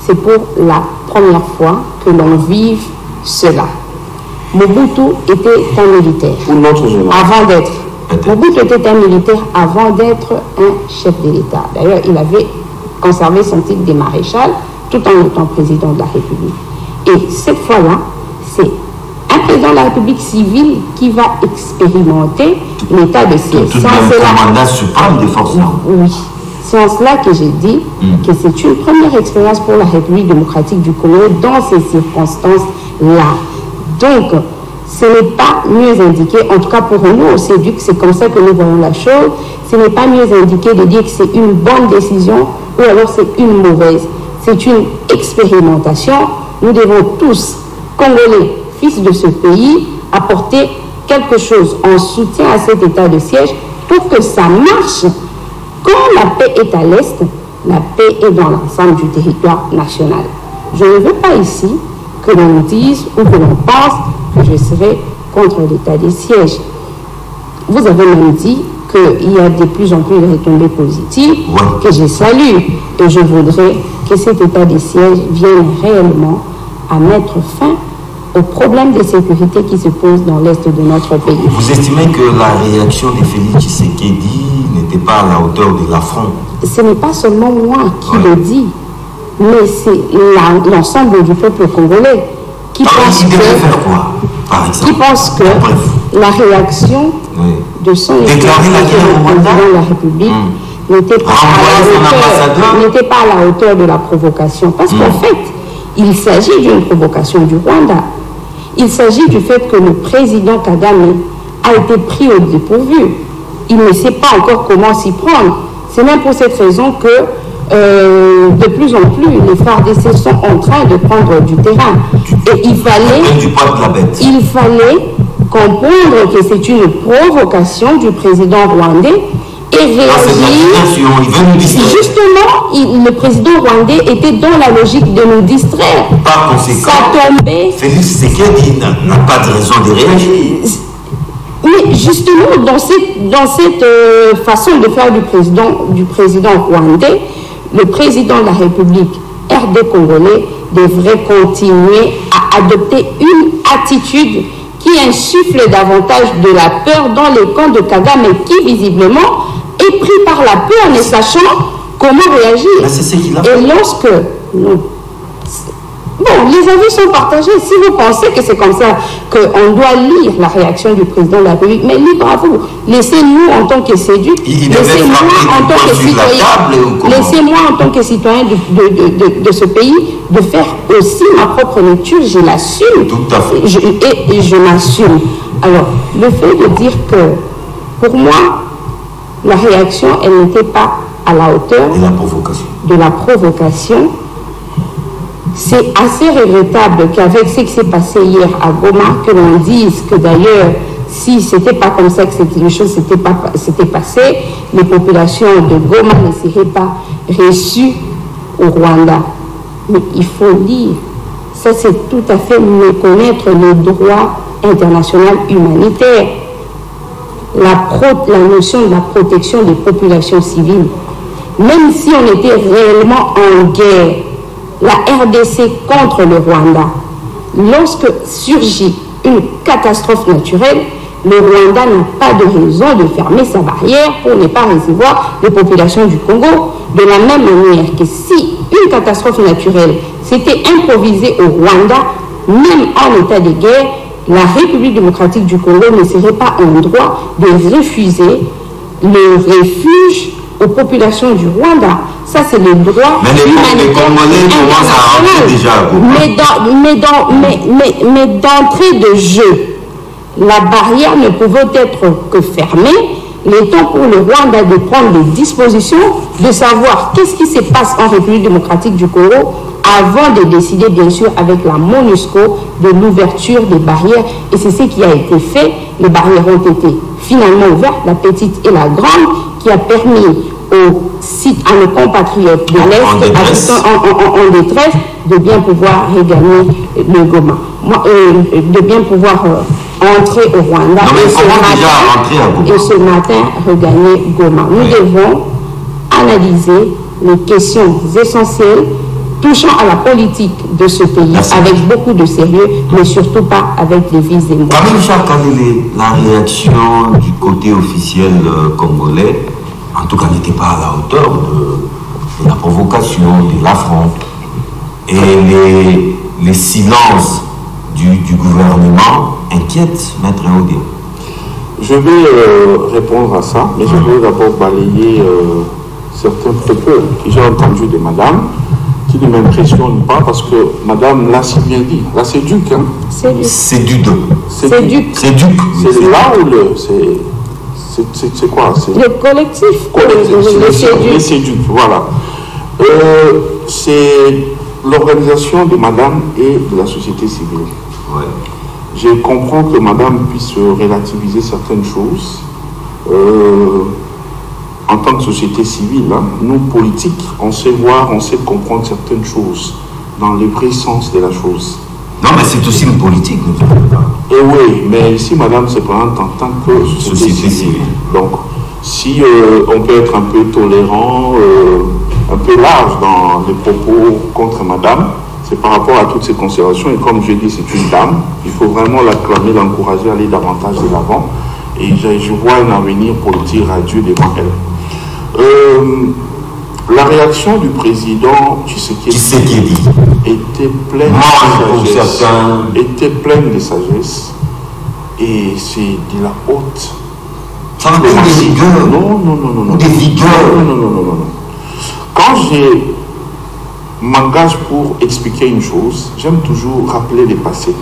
S4: c'est pour la première fois que l'on vive cela. Mobutu était un militaire. Avant d'être. Mobutu était un militaire avant d'être un chef de l'État. D'ailleurs, il avait conservé son titre de maréchal tout en étant président de la République. Et cette fois-là, c'est un président de la République civile qui va expérimenter l'état de siège.
S2: C'est le commandant suprême des forces armées.
S4: Oui. C'est en cela que j'ai dit que c'est une première expérience pour la République démocratique du Congo dans ces circonstances-là. Donc, ce n'est pas mieux indiqué, en tout cas pour nous au CEDUC, c'est comme ça que nous voyons la chose, ce n'est pas mieux indiqué de dire que c'est une bonne décision ou alors c'est une mauvaise. C'est une expérimentation. Nous devons tous, Congolais, fils de ce pays, apporter quelque chose en soutien à cet état de siège pour que ça marche. Quand la paix est à l'Est, la paix est dans l'ensemble du territoire national. Je ne veux pas ici que l'on dise ou que l'on pense que je serai contre l'état de siège. Vous avez même dit qu'il y a de plus en plus de retombées positives que je salue. Et je voudrais que cet état de siège vienne réellement à mettre fin aux problèmes de sécurité qui se posent dans l'Est de notre pays.
S2: Vous estimez que la réaction de Félix Tshisekedi n'était n'était pas à la hauteur de l'affront.
S4: Ce n'est pas seulement moi qui le dis, mais c'est l'ensemble du peuple congolais qui pense que la réaction de son
S2: déclarer la guerre au Rwanda
S4: de la République n'était pas à la hauteur de la provocation. Parce qu'en fait, il s'agit d'une provocation du Rwanda. Il s'agit du fait que le président Kagame a été pris au dépourvu. Il ne sait pas encore comment s'y prendre. C'est même pour cette raison que de plus en plus, les FARDC sont en train de prendre du terrain. Et il fallait comprendre que c'est une provocation du président rwandais et réagir. Justement, le président rwandais était dans la logique de nous distraire.
S2: Par conséquent, Félix Tshisekedi n'a pas de raison de réagir.
S4: Mais justement, dans cette façon de faire du président rwandais, le président de la République RD congolais devrait continuer à adopter une attitude qui insuffle davantage de la peur dans les camps de Kagame, qui visiblement est pris par la peur, ne sachant comment réagir. Et lorsque bon, les avis sont partagés. Si vous pensez que c'est comme ça qu'on doit lire la réaction du président de la République, mais libre à vous. Laissez-nous en tant que séduc, laissez-moi en tant que citoyen de ce pays de faire aussi ma propre lecture. Je l'assume.
S2: Tout à fait.
S4: Et je m'assume. Alors, le fait de dire que, pour moi, la réaction, elle n'était pas à la hauteur de la provocation. C'est assez regrettable qu'avec ce qui s'est passé hier à Goma, que l'on dise que d'ailleurs, si ce n'était pas comme ça que les choses s'étaient passées, les populations de Goma ne seraient pas reçues au Rwanda. Mais il faut dire, ça c'est tout à fait méconnaître le droit international humanitaire, la notion de la protection des populations civiles. Même si on était réellement en guerre, la RDC contre le Rwanda, lorsque surgit une catastrophe naturelle, le Rwanda n'a pas de raison de fermer sa barrière pour ne pas recevoir les populations du Congo. De la même manière que si une catastrophe naturelle s'était improvisée au Rwanda, même en état de guerre, la République démocratique du Congo ne serait pas en droit de refuser le refuge aux populations du Rwanda. Ça, c'est le droit humanitaire international. Mais d'entrée de jeu, la barrière ne pouvait être que fermée. Il est temps pour le Rwanda de prendre des dispositions, de savoir qu'est-ce qui se passe en République démocratique du Congo avant de décider, bien sûr, avec la MONUSCO, de l'ouverture des barrières. Et c'est ce qui a été fait. Les barrières ont été finalement ouvertes, la petite et la grande, qui a permis à nos compatriotes de l'Est, en détresse, de bien pouvoir regagner le Goma. De bien pouvoir entrer au Rwanda et ce matin regagner Goma. Nous devons analyser les questions essentielles touchant à la politique de ce pays avec beaucoup de sérieux, mais surtout pas avec les vices et moi.
S2: Quelle est la réaction du côté officiel congolais? En tout cas, n'était pas à la hauteur de la provocation, de l'affront. Et les silences du gouvernement inquiètent Maître Audé.
S3: Je vais répondre à ça, mais je vais d'abord balayer certains propos que j'ai entendus de madame, qui ne m'impressionnent pas parce que madame l'a si bien dit. Là, c'est duc, hein?
S2: C'est du deux.
S4: C'est duc.
S2: C'est duc.
S3: C'est là où c'est quoi?
S4: Le collectif.
S3: Les séducs, voilà. C'est l'organisation de madame et de la société civile.
S2: Ouais.
S3: Je comprends que madame puisse relativiser certaines choses. En tant que société civile, hein, nous, politiques, on sait voir, on sait comprendre certaines choses dans le vrai sens de la chose.
S2: Non, mais c'est aussi une politique, ne vous inquiétez pas.
S3: Et oui, mais ici, madame se présente en tant que société civile. Donc, si on peut être un peu tolérant, un peu large dans les propos contre madame, c'est par rapport à toutes ces considérations. Et comme je dis, c'est une dame. Il faut vraiment l'acclamer, l'encourager à aller davantage de l'avant. Et je vois un avenir politique radieux devant elle. La réaction du président Tshisekedi était pleine de sagesse et c'est de la haute.
S2: Ça va être des vigueurs.
S3: Non.
S2: Des vigueurs.
S3: Non. Quand je m'engage pour expliquer une chose, j'aime toujours rappeler les passés.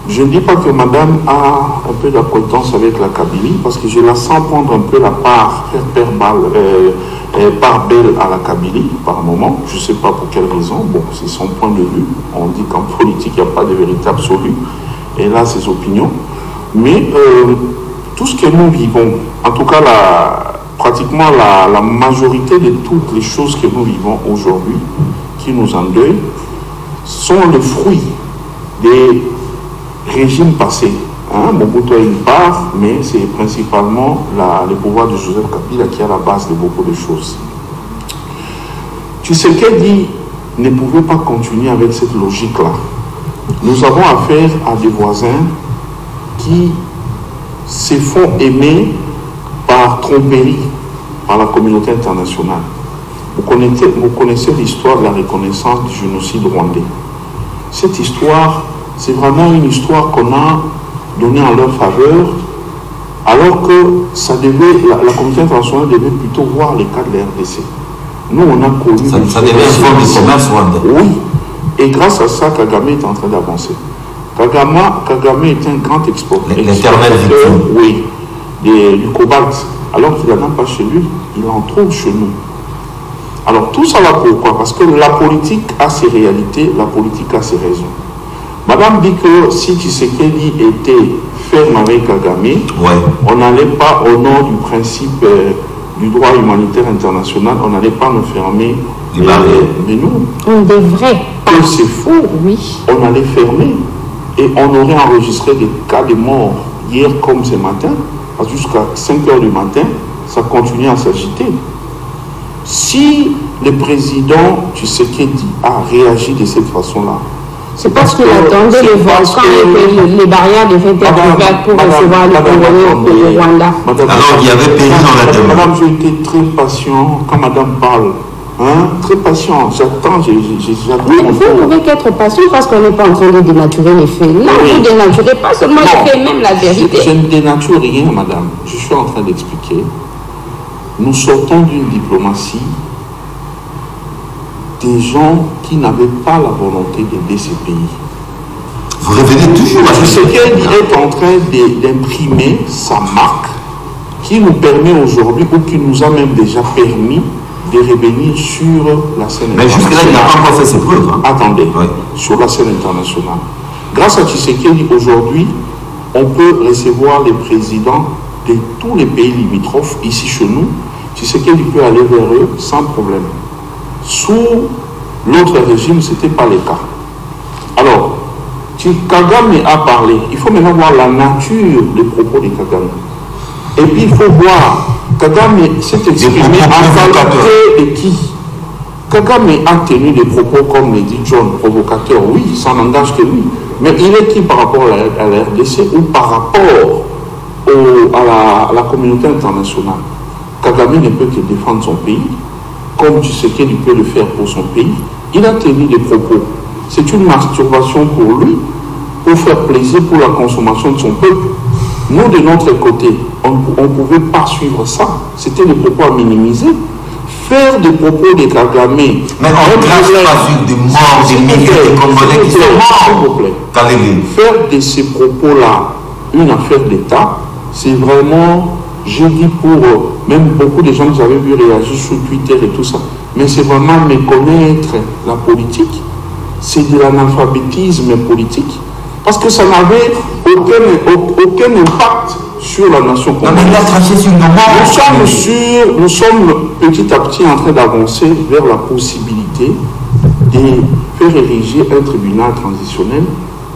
S3: Je ne dis pas que madame a un peu d'acquaintance avec la Kabylie, parce que je la sens prendre un peu la part belle à la Kabylie par moment. Je ne sais pas pour quelle raison. Bon, c'est son point de vue. On dit qu'en politique, il n'y a pas de vérité absolue. Elle a ses opinions. Mais tout ce que nous vivons, en tout cas pratiquement la majorité de toutes les choses que nous vivons aujourd'hui, qui nous endeuillent, sont le fruit des régimes passés. Mobutu a une part, mais c'est principalement le pouvoir de Joseph Kabila qui est à la base de beaucoup de choses. Tshisekedi ne pouvait pas continuer avec cette logique-là. Nous avons affaire à des voisins qui se font aimer par tromperie par la communauté internationale. Vous connaissez l'histoire de la reconnaissance du génocide rwandais. Cette histoire, c'est vraiment une histoire qu'on a donnée en leur faveur, alors que la communauté internationale devait plutôt voir les cas de la RDC. Nous, on a connu...
S2: Ça devait être un de commerce rwandais.
S3: Oui. Et grâce à ça, Kagame est en train d'avancer. Kagame est un grand exportateur.
S2: L'éternel victime.
S3: Oui. Du cobalt. Alors qu'il n'en a pas chez lui, il en trouve chez nous. Alors tout ça va pourquoi? Parce que la politique a ses réalités, la politique a ses raisons. Madame dit que si Tshisekedi était ferme avec Kagame, on n'allait pas, au nom du principe du droit humanitaire international, on n'allait pas nous fermer les barrières. Mais nous,
S4: on devrait.
S3: C'est fou,
S4: oui.
S3: On allait fermer et on aurait enregistré des cas de mort hier comme ce matin, jusqu'à 5 h du matin, ça continue à s'agiter. Si le président Tshisekedi a réagi de cette façon-là,
S4: c'est parce qu'il attendait le volcan et que les barrières devaient être ouvertes pour recevoir les Congolais au Rwanda.
S2: Alors il y avait pays dans la demande.
S3: Madame, j'ai été très patient quand madame parle. Très patient, j'attends, j'attends.
S4: Oui, vous pouvez qu'être patient parce qu'on n'est pas en train de dénaturer les faits. Là, vous ne dénaturez pas seulement les faits, même la vérité.
S3: Je ne dénature rien, madame. Je suis en train d'expliquer. Nous sortons d'une diplomatie des gens qui n'avaient pas la volonté d'aider ces pays.
S2: Vous revenez toujours à
S3: ce qu'il est en train d'imprimer sa marque qui nous permet aujourd'hui, ou qui nous a même déjà permis de revenir sur la scène internationale.
S2: Mais jusque-là, il n'a pas encore fait ses preuves.
S3: Attendez, sur la scène internationale. Grâce à Tshisekedi, aujourd'hui, on peut recevoir les présidents de tous les pays limitrophes ici chez nous. Tshisekedi peut aller vers eux sans problème. Sous l'autre régime, ce n'était pas le cas. Alors, Kagame a parlé. Il faut maintenant voir la nature des propos de Kagame. Et puis, il faut voir, Kagame s'est exprimé en qualité de qui? Kagame a tenu des propos, comme le dit John, provocateur. Oui, ça n'engage que lui. Mais il est qui par rapport à la RDC ou par rapport à la communauté internationale? Kagame ne peut que défendre son pays, comme Tshisekedi peut le faire pour son pays. Il a tenu des propos. C'est une masturbation pour lui, pour faire plaisir pour la consommation de son peuple. Nous, de notre côté, on ne pouvait pas suivre ça. C'était des propos à minimiser. Faire des propos de Kagame...
S2: Mais on ne crache pas sur des morts, des milliers de Congolais qui sont morts.
S3: Faire de ces propos-là une affaire d'État, c'est vraiment... Je dis pour même beaucoup de gens que j'avais vu réagir sur Twitter et tout ça, mais c'est vraiment méconnaître la politique, c'est de l'analphabétisme politique, parce que ça n'avait aucun impact sur la nation congolaise. Nous sommes petit à petit en train d'avancer vers la possibilité de faire ériger un tribunal transitionnel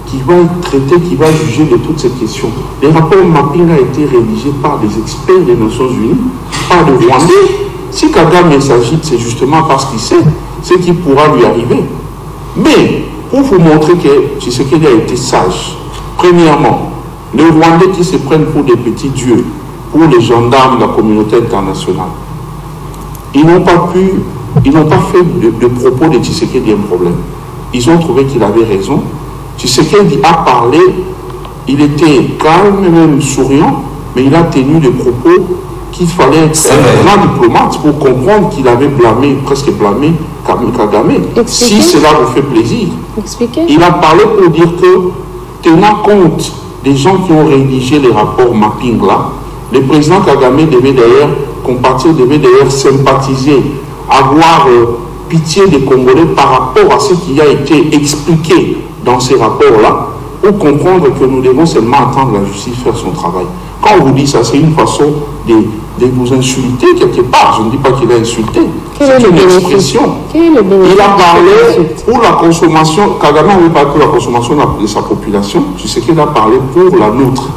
S3: qui va traiter, qui va juger de toutes ces questions. Les rapports mapping a été rédigés par des experts des Nations Unies, par des Rwandais. Si Kagame s'agite, c'est justement parce qu'il sait ce qui pourra lui arriver. Mais, pour vous montrer que Tshisekedi a été sage, premièrement, les Rwandais qui se prennent pour des petits dieux, pour les gendarmes de la communauté internationale. Ils n'ont pas fait de propos de Tshisekedi un problème. Ils ont trouvé qu'il avait raison. Tshisekedi a parlé, il était calme, même souriant, mais il a tenu des propos qu'il fallait être un grand diplomate pour comprendre qu'il avait presque blâmé Kagame. Si cela vous fait plaisir. Il a parlé pour dire que, tenant compte des gens qui ont rédigé les rapports mapping là, le président Kagame devait d'ailleurs compatir, devait d'ailleurs sympathiser, avoir pitié des Congolais par rapport à ce qui a été expliqué dans ces rapports-là, pour comprendre que nous devons seulement attendre la justice faire son travail. Quand on vous dit ça, c'est une façon de vous insulter quelque part. Je ne dis pas qu'il a insulté. C'est une expression. Il a parlé pour la consommation. Kagame n'avait pas pour la consommation de sa population. Tu sais qu'il a parlé pour la nôtre.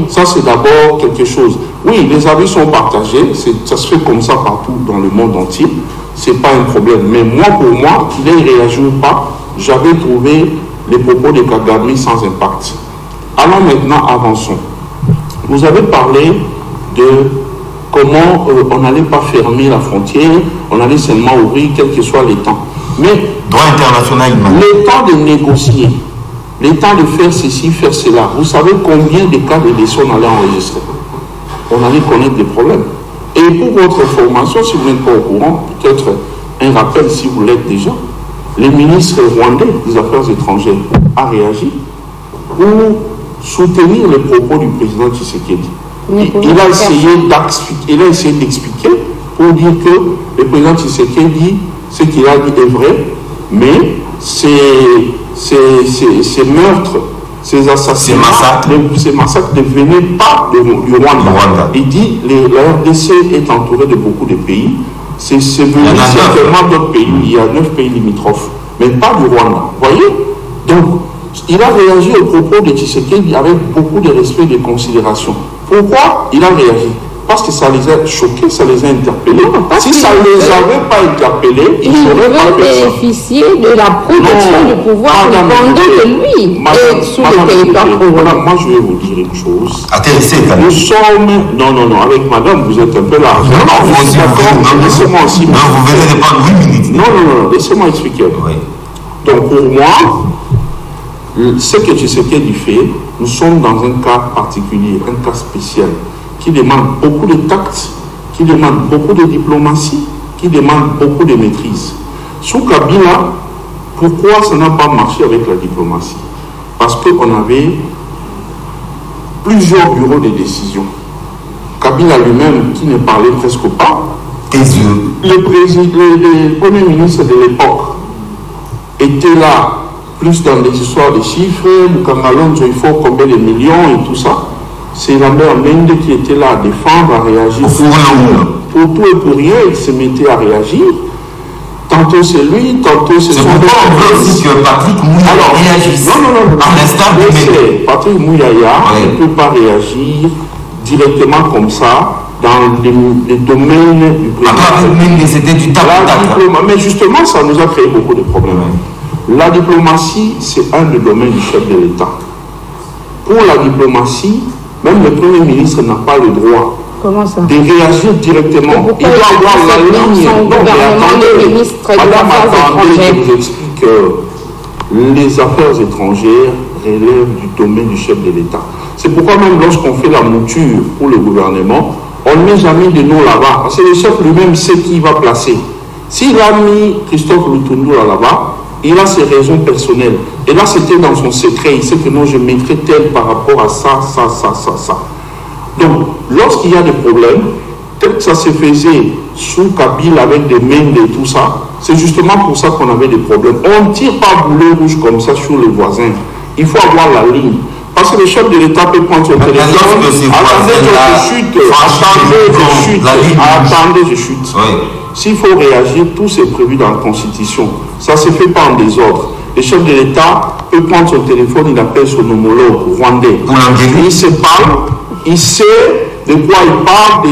S3: Ça, c'est d'abord quelque chose. Oui, les avis sont partagés. Ça se fait comme ça partout dans le monde entier. Ce n'est pas un problème. Mais moi, pour moi, qu'il ait réagi ou pas, j'avais trouvé les propos de Kagame sans impact. Alors maintenant, avançons. Vous avez parlé de comment on n'allait pas fermer la frontière, on allait seulement ouvrir quel que soit les temps. Mais
S5: droit international,
S3: le temps de négocier, le temps de faire ceci, faire cela, vous savez combien de cas de décès on allait enregistrer? On allait connaître des problèmes. Et pour votre information, si vous n'êtes pas au courant, peut-être un rappel si vous l'êtes déjà, le ministre rwandais des Affaires étrangères a réagi pour soutenir les propos du président Tshisekedi. Il a essayé d'expliquer pour dire que le président Tshisekedi, ce qu'il a dit est vrai, mais ces meurtres, ces assassinats, ces massacres ne venaient pas du Rwanda. Il dit que la RDC est entourée de beaucoup de pays. C'est venu certainement d'autres pays. Il y a 9 pays limitrophes, mais pas du Rwanda. Vous voyez? Donc, il a réagi au propos de Tshisekedi avec beaucoup de respect et de considération. Pourquoi il a réagi? Parce que ça les a choqués, ça les a interpellés. Si ça ne les avait pas interpellés, ils n'auraient pas
S4: bénéficié de la protection du pouvoir dépendant de lui et sous le territoire congolais.
S3: Moi, je vais vous dire une chose.
S5: Nous
S3: sommes... Non, avec madame, vous êtes un peu large. Laissez-moi aussi...
S5: Non, vous venez de prendre 8 minutes.
S3: Non, laissez-moi expliquer.
S5: Oui.
S3: Donc, pour moi, ce que Tshisekedi fait, nous sommes dans un cas particulier, un cas spécial, qui demande beaucoup de tact, qui demande beaucoup de diplomatie, qui demande beaucoup de maîtrise. Sous Kabila, pourquoi ça n'a pas marché avec la diplomatie? Parce qu'on avait plusieurs bureaux de décision. Kabila lui-même, qui ne parlait presque pas, le premier ministre de l'époque était là, plus dans des histoires de chiffres, Mukangalonzo, il faut combien de millions et tout ça. C'est la mère Mende qui était là à défendre, à réagir. Pour tout et pour rien, il se mettait à réagir. Tantôt c'est lui, tantôt c'est son
S5: père. C'est aussi que Patrick Mouyaya réagisse.
S3: Non.
S5: À l'instant de
S3: Patrick Mouyaya ne peut pas réagir directement comme ça dans les domaines du
S5: président. C'était du tac.
S3: Mais justement, ça nous a créé beaucoup de problèmes. La diplomatie, c'est un des domaines du chef de l'État. Pour la diplomatie, même le Premier ministre n'a pas le droit de réagir directement. Il doit avoir la ligne. Attendez, je vous explique que les affaires étrangères relèvent du domaine du chef de l'État. C'est pourquoi même lorsqu'on fait la mouture pour le gouvernement, on ne met jamais de nom là-bas. Parce que le chef lui-même sait qui va placer. S'il a mis Christophe Lutundu là-bas, il a ses raisons personnelles. Et là, c'était dans son secret. Il sait que non, je mettrai tel par rapport à ça. Donc, lorsqu'il y a des problèmes, tel que ça se faisait sous Kabila avec des mains et tout ça, c'est justement pour ça qu'on avait des problèmes. On ne tire pas boulet rouge comme ça sur les voisins. Il faut avoir la ligne. Parce que le chef de l'État peut prendre son téléphone. Attendez, je chute. S'il faut réagir, tout c'est prévu dans la Constitution. Ça ne se fait pas en désordre. Le chef de l'État peut prendre son téléphone, il appelle son homologue rwandais. Il se parle, il sait de quoi il parle,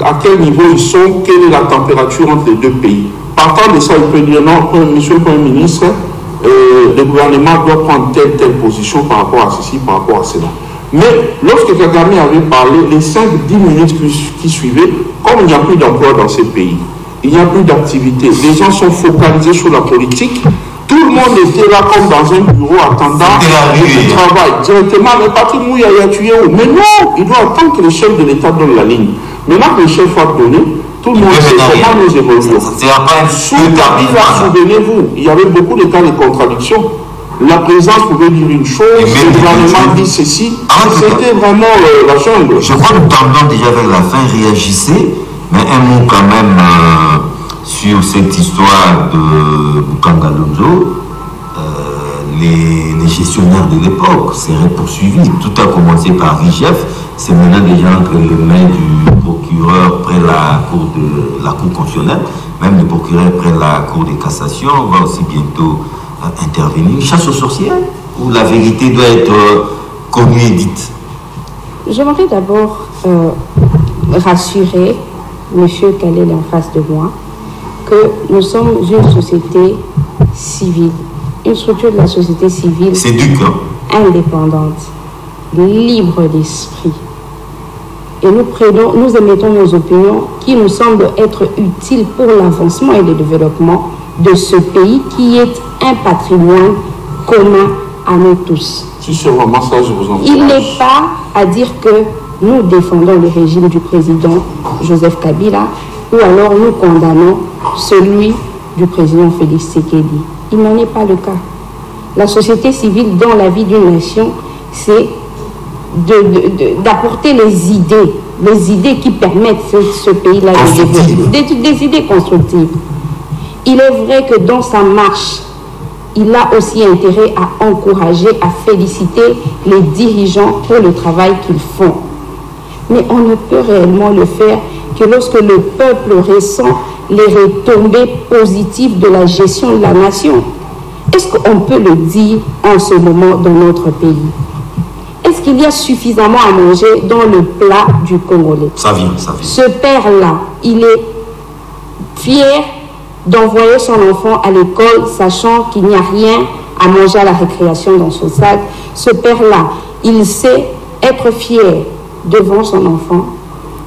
S3: à quel niveau ils sont, quelle est la température entre les deux pays. Partant de ça, il peut dire non, monsieur le Premier ministre, le gouvernement doit prendre telle position par rapport à ceci, par rapport à cela. Mais lorsque Kagame avait parlé, les 5-10 minutes qui suivaient, comme il n'y a plus d'emploi dans ces pays, il n'y a plus d'activité, les gens sont focalisés sur la politique, tout le monde était là comme dans un bureau attendant le travail. Directement, mais Patrick Mouya a tué où? Mais non, il doit attendre que le chef de l'État donne la ligne. Maintenant que le chef a donné, tout le monde sait comment nous évoluons. Sous Kabila, souvenez-vous, il y avait beaucoup de cas de contradiction. La présidence pouvait dire une chose, le gouvernement dit ceci, c'était vraiment la jungle.
S2: Je crois que nous tendons déjà vers la fin, réagissez, mais un mot quand même sur cette histoire de Bukanga Lonzo. Les gestionnaires de l'époque seraient poursuivis. Tout a commencé par Richef, c'est maintenant déjà entre les mains du procureur près la cour constitutionnelle, même le procureur près la cour de cassation va aussi bientôt intervenir. Chasse aux sorcières, où la vérité doit être connue et dite.
S4: J'aimerais d'abord rassurer M. Khaled en face de moi que nous sommes une société civile, une structure de la société civile indépendante, libre d'esprit. Et nous émettons nos opinions qui nous semblent être utiles pour l'avancement et le développement de ce pays qui est un patrimoine commun à nous tous.
S3: Si c'est vraiment ça, je vous encourage.
S4: Il n'est pas à dire que nous défendons le régime du président Joseph Kabila ou alors nous condamnons celui du président Félix Tshisekedi. Il n'en est pas le cas. La société civile dans la vie d'une nation, c'est d'apporter les idées qui permettent ce pays-là de développer, des idées constructives. Il est vrai que dans sa marche, il a aussi intérêt à encourager, à féliciter les dirigeants pour le travail qu'ils font. Mais on ne peut réellement le faire que lorsque le peuple ressent les retombées positives de la gestion de la nation. Est-ce qu'on peut le dire en ce moment dans notre pays? Est-ce qu'il y a suffisamment à manger dans le plat du Congolais?
S2: Ça vient, ça vient.
S4: Ce père-là, il est fier d'envoyer son enfant à l'école, sachant qu'il n'y a rien à manger à la récréation dans son sac. Ce père-là, il sait être fier devant son enfant,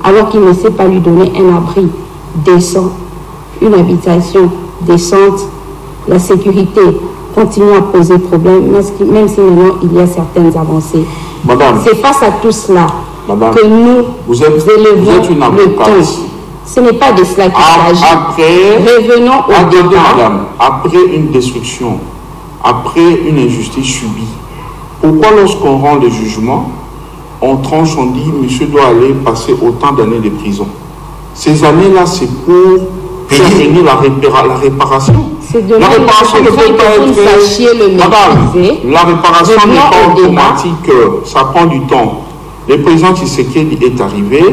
S4: alors qu'il ne sait pas lui donner un abri décent, une habitation décente. La sécurité continue à poser problème, même si maintenant il y a certaines avancées. C'est face à tout cela que nous élevons le ton. Ce n'est pas de cela qu'il s'agit. Revenons au débat.
S3: Après une destruction, après une injustice subie, pourquoi lorsqu'on rend le jugement, on tranche, on dit, monsieur doit aller passer autant d'années de prison? Ces années-là, c'est pour prévenir la réparation. La réparation ne peut pas être... Madame, la réparation n'est pas automatique, ça prend du temps. Le président Tshisekedi est arrivé,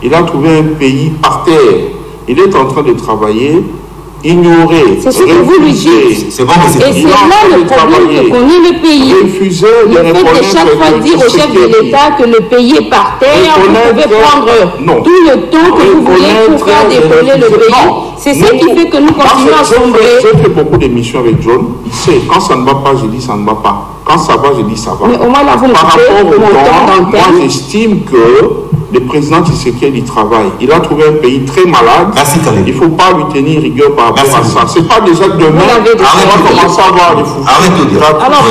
S3: il a trouvé un pays par terre. Il est en train de travailler, ignorer,
S4: c'est ce que vous lui dites.
S2: C'est bon,
S4: et c'est là le problème que connaît le pays.
S3: Refuser
S4: le fait de chaque fois dire au chef de l'État que le pays est par terre, vous pouvez prendre tout le temps que vous voulez pour faire décoller le pays. C'est ce qui fait que nous continuons à sombrer.
S3: J'ai fait beaucoup d'émissions avec John. Il sait, quand ça ne va pas, je dis ça ne va pas. Quand ça va, je dis ça va.
S4: Mais au moins là, vous me
S3: Par rapport au temps, moi
S4: d'antenne.
S3: j'estime que le président Tshisekedi travaille. Il a trouvé un pays très malade.
S2: Merci, Khaled.
S3: Il ne faut pas lui tenir rigueur par rapport
S2: Merci.
S3: à ça. Ce n'est pas déjà demain on va commencer à avoir des fous.
S2: Arrête de dire.
S4: Alors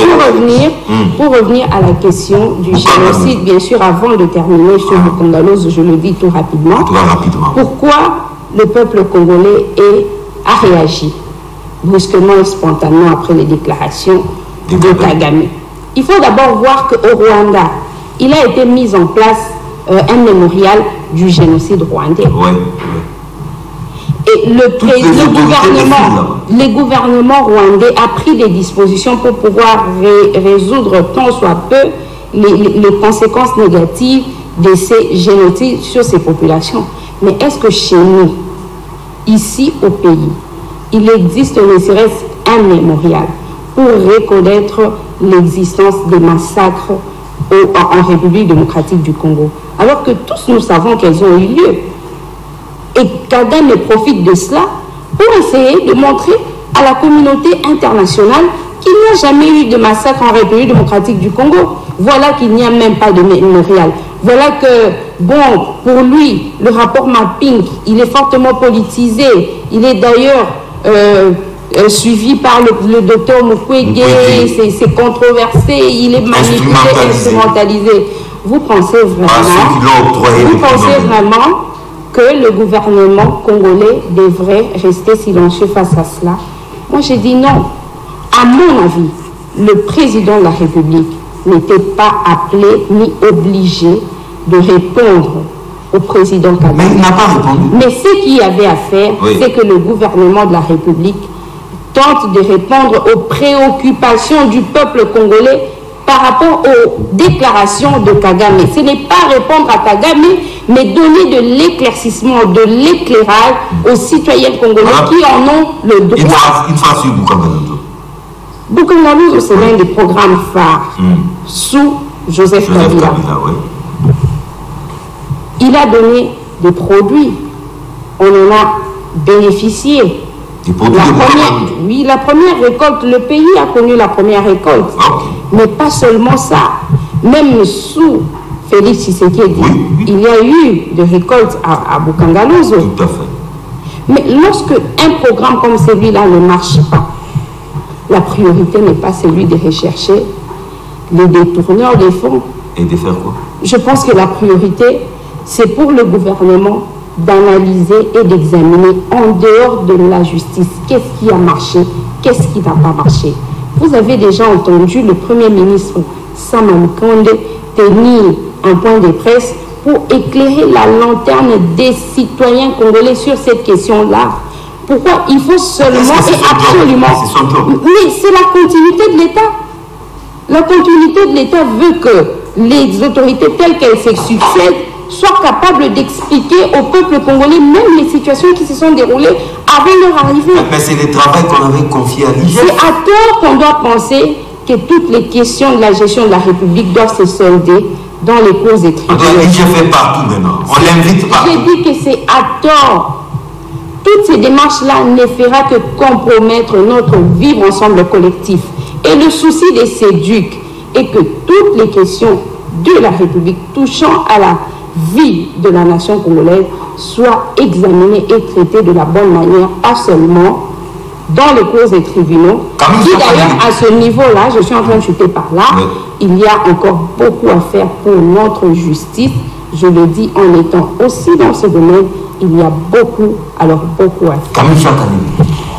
S4: pour revenir à la question du génocide, bien sûr, avant de terminer sur le Congolais, je le dis tout rapidement.
S2: Toi, rapidement.
S4: Pourquoi le peuple congolais a réagi brusquement et spontanément après les déclarations de Kagame? Il faut d'abord voir qu'au Rwanda, il a été mis en place un mémorial du génocide rwandais. Et le gouvernement rwandais a pris des dispositions pour pouvoir résoudre tant soit peu les conséquences négatives de ces génocides sur ces populations. Mais est-ce que chez nous, ici au pays, il existe ne serait-ce un mémorial pour reconnaître l'existence des massacres en République démocratique du Congo, alors que tous nous savons qu'elles ont eu lieu? Et Kagame profite de cela pour essayer de montrer à la communauté internationale qu'il n'y a jamais eu de massacre en République démocratique du Congo. Voilà qu'il n'y a même pas de mémorial. Voilà que, bon, pour lui, le rapport Mapping, il est fortement politisé. Il est d'ailleurs suivi par le docteur Mukwege, c'est controversé, il est manipulé, instrumentalisé. Vous pensez vraiment que le gouvernement congolais devrait rester silencieux face à cela? Moi, j'ai dit non. À mon avis, le président de la République n'était pas appelé ni obligé de répondre au président Kagame.
S5: Mais il n'a pas répondu.
S4: Mais ce qu'il y avait à faire, c'est que le gouvernement de la République tente de répondre aux préoccupations du peuple congolais par rapport aux déclarations de Kagame. Ce n'est pas répondre à Kagame, mais donner de l'éclaircissement, de l'éclairage aux citoyens congolais qui en ont le droit.
S5: Une fois sur Boukangalou.
S4: Boukangalou, c'est l'un des programmes phares sous Joseph Kabila. Il a donné des produits. On en a bénéficié. La première récolte, le pays a connu la première récolte. Mais pas seulement ça. Même sous Félix Tshisekedi, il y a eu des récoltes à Boukangalouzo.
S5: Tout à fait.
S4: Mais lorsque un programme comme celui-là ne marche pas, la priorité n'est pas celui de rechercher les détourneurs des fonds.
S5: Et de faire quoi?
S4: Je pense que la priorité, c'est pour le gouvernement d'analyser et d'examiner en dehors de la justice qu'est-ce qui a marché, qu'est-ce qui n'a pas marché. Vous avez déjà entendu le Premier ministre Sama Lukonde tenir un point de presse pour éclairer la lanterne des citoyens congolais sur cette question-là. Pourquoi il faut seulement et absolument... Mais c'est la continuité de l'État. La continuité de l'État veut que les autorités telles qu'elles se succèdent soient capables d'expliquer au peuple congolais même les situations qui se sont déroulées avant leur arrivée.
S5: Mais c'est le travail qu'on avait confié à l'IGF.
S4: C'est à tort qu'on doit penser que toutes les questions de la gestion de la République doivent se solder dans les cours des tribunaux.
S5: L'IGF fait partout maintenant. On l'invite partout.
S4: J'ai dit que c'est à tort. Toutes ces démarches-là ne fera que compromettre notre vivre ensemble collectif. Et le souci des CEDUC est que toutes les questions de la République touchant à la vie de la nation congolaise soient examinées et traitées de la bonne manière, pas seulement dans les cours des tribunaux. Qui d'ailleurs, à ce niveau-là, je suis en train de chuter par là, il y a encore beaucoup à faire pour notre justice. Je le dis en étant aussi dans ce domaine, il y a beaucoup, alors beaucoup à faire.
S5: Camille Chakani,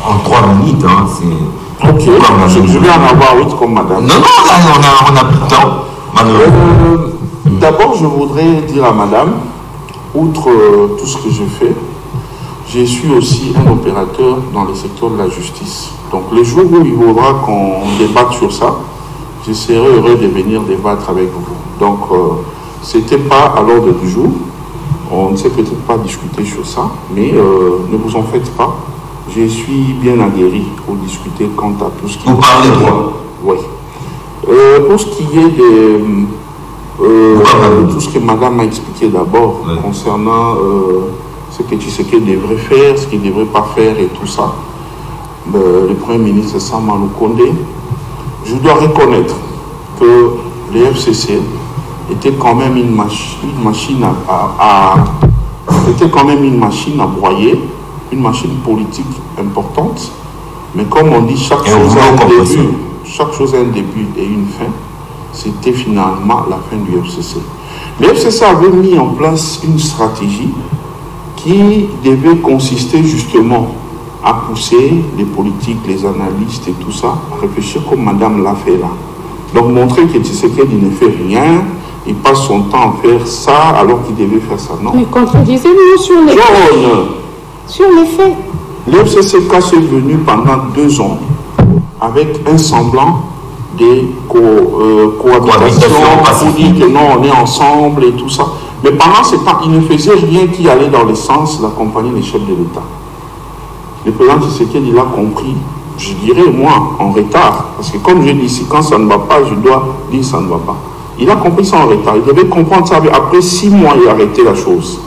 S5: en 3 minutes, hein, c'est...
S3: Ok, je vais en avoir 8 comme madame.
S5: Non, on a plus de temps, malheureusement.
S3: D'abord, je voudrais dire à madame, outre tout ce que je fais, je suis aussi un opérateur dans le secteur de la justice. Donc, le jour où il faudra qu'on débatte sur ça, je serai heureux de venir débattre avec vous. Donc, ce n'était pas à l'ordre du jour. On ne sait peut-être pas discuter sur ça, mais ne vous en faites pas. Je suis bien aguerri pour discuter quant à tout ce qui...
S5: Vous parlez droit?
S3: Oui. Pour ce qui est de tout ce que madame a expliqué d'abord, concernant ce que Tshisekedi devrait faire, ce qu'il ne devrait pas faire et tout ça, le Premier ministre Sama Lukonde, je dois reconnaître que le FCC était quand même une machine à broyer, une machine politique importante, mais comme on dit, chaque chose a un début et une fin. C'était finalement la fin du FCC. Le FCC avait mis en place une stratégie qui devait consister justement à pousser les politiques, les analystes et tout ça, à réfléchir comme madame l'a fait là. Donc montrer que Tshisekedi ne fait rien, il passe son temps à faire ça alors qu'il devait faire ça. Non.
S4: Mais contredisez-nous sur les faits. Sur les faits.
S3: Le FCC est venu pendant 2 ans avec un semblant des cohabitations pour dire que non, on est ensemble et tout ça. Mais pendant ce temps, il ne faisait rien qui allait dans le sens d'accompagner les chefs de l'État. Le président Tshisekedi l'a compris, je dirais moi, en retard. Parce que comme je dis ici, quand ça ne va pas, je dois dire ça ne va pas. Il a compris ça en retard. Il devait comprendre ça. Après 6 mois, il a arrêté la chose.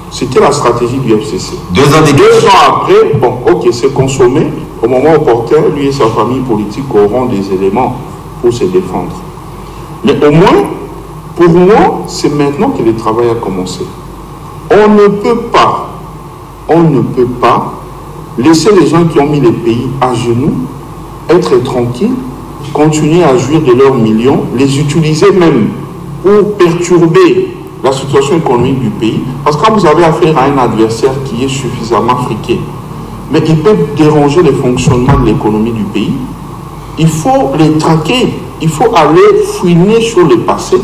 S3: C'était la stratégie du FCC.
S5: 2 ans
S3: après, bon, ok, c'est consommé. au moment opportun, lui et sa famille politique auront des éléments pour se défendre. Mais au moins, pour moi, c'est maintenant que le travail a commencé. On ne peut pas laisser les gens qui ont mis les pays à genoux être tranquilles, continuer à jouir de leurs millions, les utiliser même pour perturber la situation économique du pays. Parce que quand vous avez affaire à un adversaire qui est suffisamment friqué, mais il peut déranger le fonctionnement de l'économie du pays, il faut les traquer, il faut aller fouiner sur le passé,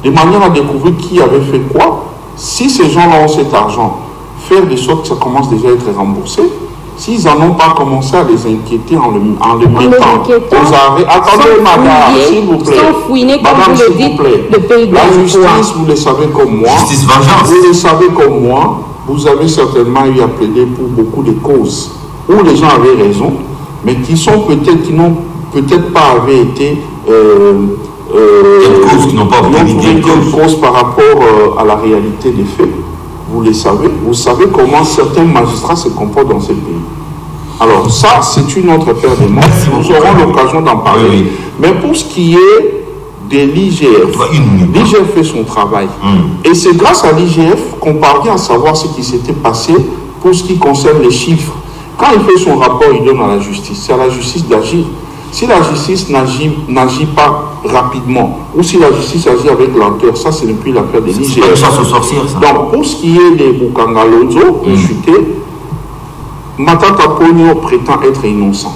S3: de manière à découvrir qui avait fait quoi. Si ces gens-là ont cet argent, faire de sorte que ça commence déjà à être remboursé. S'ils n'en ont pas commencé à les inquiéter en le mettant aux arrêts. Attendez, madame, s'il vous plaît. Madame, s'il vous plaît. La justice, vous le savez comme moi.
S5: Justice vengeance.
S3: Vous le savez comme moi. Vous avez certainement eu à plaider pour beaucoup de causes où les gens avaient raison, mais qui n'ont peut-être pas avaient été
S5: causes qui n'ont pas obtenu
S3: cause par rapport à la réalité des faits. Vous le savez, vous savez comment certains magistrats se comportent dans ce pays. Alors ça, c'est une autre paire de manches. Nous aurons l'occasion d'en parler. Oui. Mais pour ce qui est de l'IGF, l'IGF fait son travail. Et c'est grâce à l'IGF qu'on parvient à savoir ce qui s'était passé pour ce qui concerne les chiffres. Quand il fait son rapport, il donne à la justice. C'est à la justice d'agir. Si la justice n'agit pas rapidement, ou si la justice agit avec lenteur, ça c'est depuis l'affaire de l'IGF.
S5: C'est pas une chasse aux sorcières, ça.
S3: Donc, pour ce qui est des Bukangalonzo, chuté, Matata Ponyo prétend être innocent.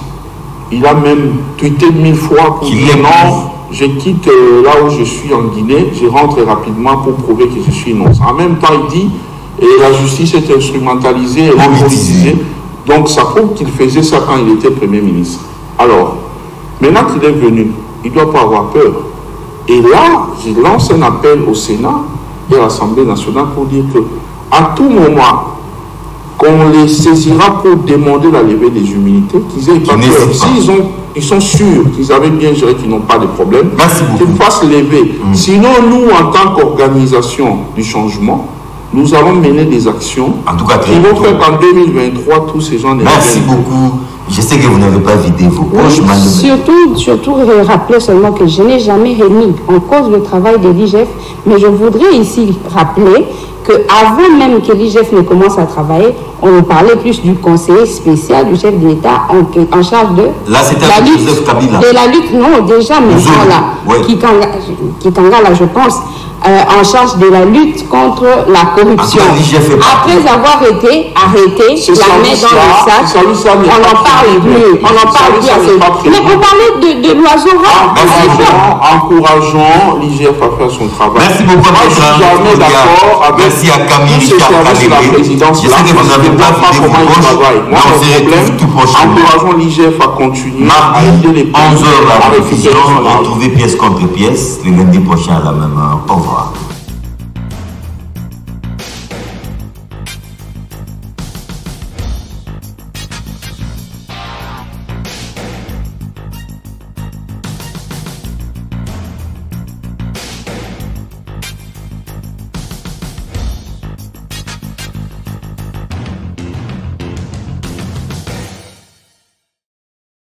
S3: Il a même tweeté 1000 fois pour dire non, je quitte là où je suis en Guinée, je rentre rapidement pour prouver que je suis innocent. En même temps, il dit, et la justice est instrumentalisée et politisée. Donc, ça prouve qu'il faisait ça quand il était Premier ministre. Alors, maintenant qu'il est venu, il ne doit pas avoir peur. Et là, je lance un appel au Sénat et à l'Assemblée nationale pour dire que à tout moment, qu'on les saisira pour demander la levée des immunités, qu'ils aient pas peur. S'ils sont sûrs qu'ils avaient bien géré, qu'ils n'ont pas de problème, qu'ils fassent lever. Sinon, nous, en tant qu'organisation du changement, nous allons mener des actions qui vont faire qu'en 2023, tous ces gens...
S5: Merci beaucoup. Je sais que vous n'avez pas vidé vos poches.
S4: Surtout rappeler seulement que je n'ai jamais remis en cause le travail de l'IGF, mais je voudrais ici rappeler qu'avant même que l'IGF ne commence à travailler, on parlait plus du conseiller spécial du chef de l'État en charge de la lutte, non, déjà, mais là, Kitanga, je pense, en charge de la lutte contre la corruption. Après avoir été arrêté, la main dans le sac, on n'en parle plus. On n'en parle plus assez. Mais on parlait de l'oiseau rare.
S3: Encourageons l'IGF à faire son travail.
S5: Merci beaucoup.
S3: Je suis jamais d'accord avec
S5: merci à Camille Richard
S3: la présidence.
S5: Je sais que vous n'avez pas vidé vos poches.
S3: Moi, encourageons l'IGF à continuer à aider les
S5: 11h la rediffusion. Retrouvez pièce contre pièce le lundi prochain à la même heure. Au revoir.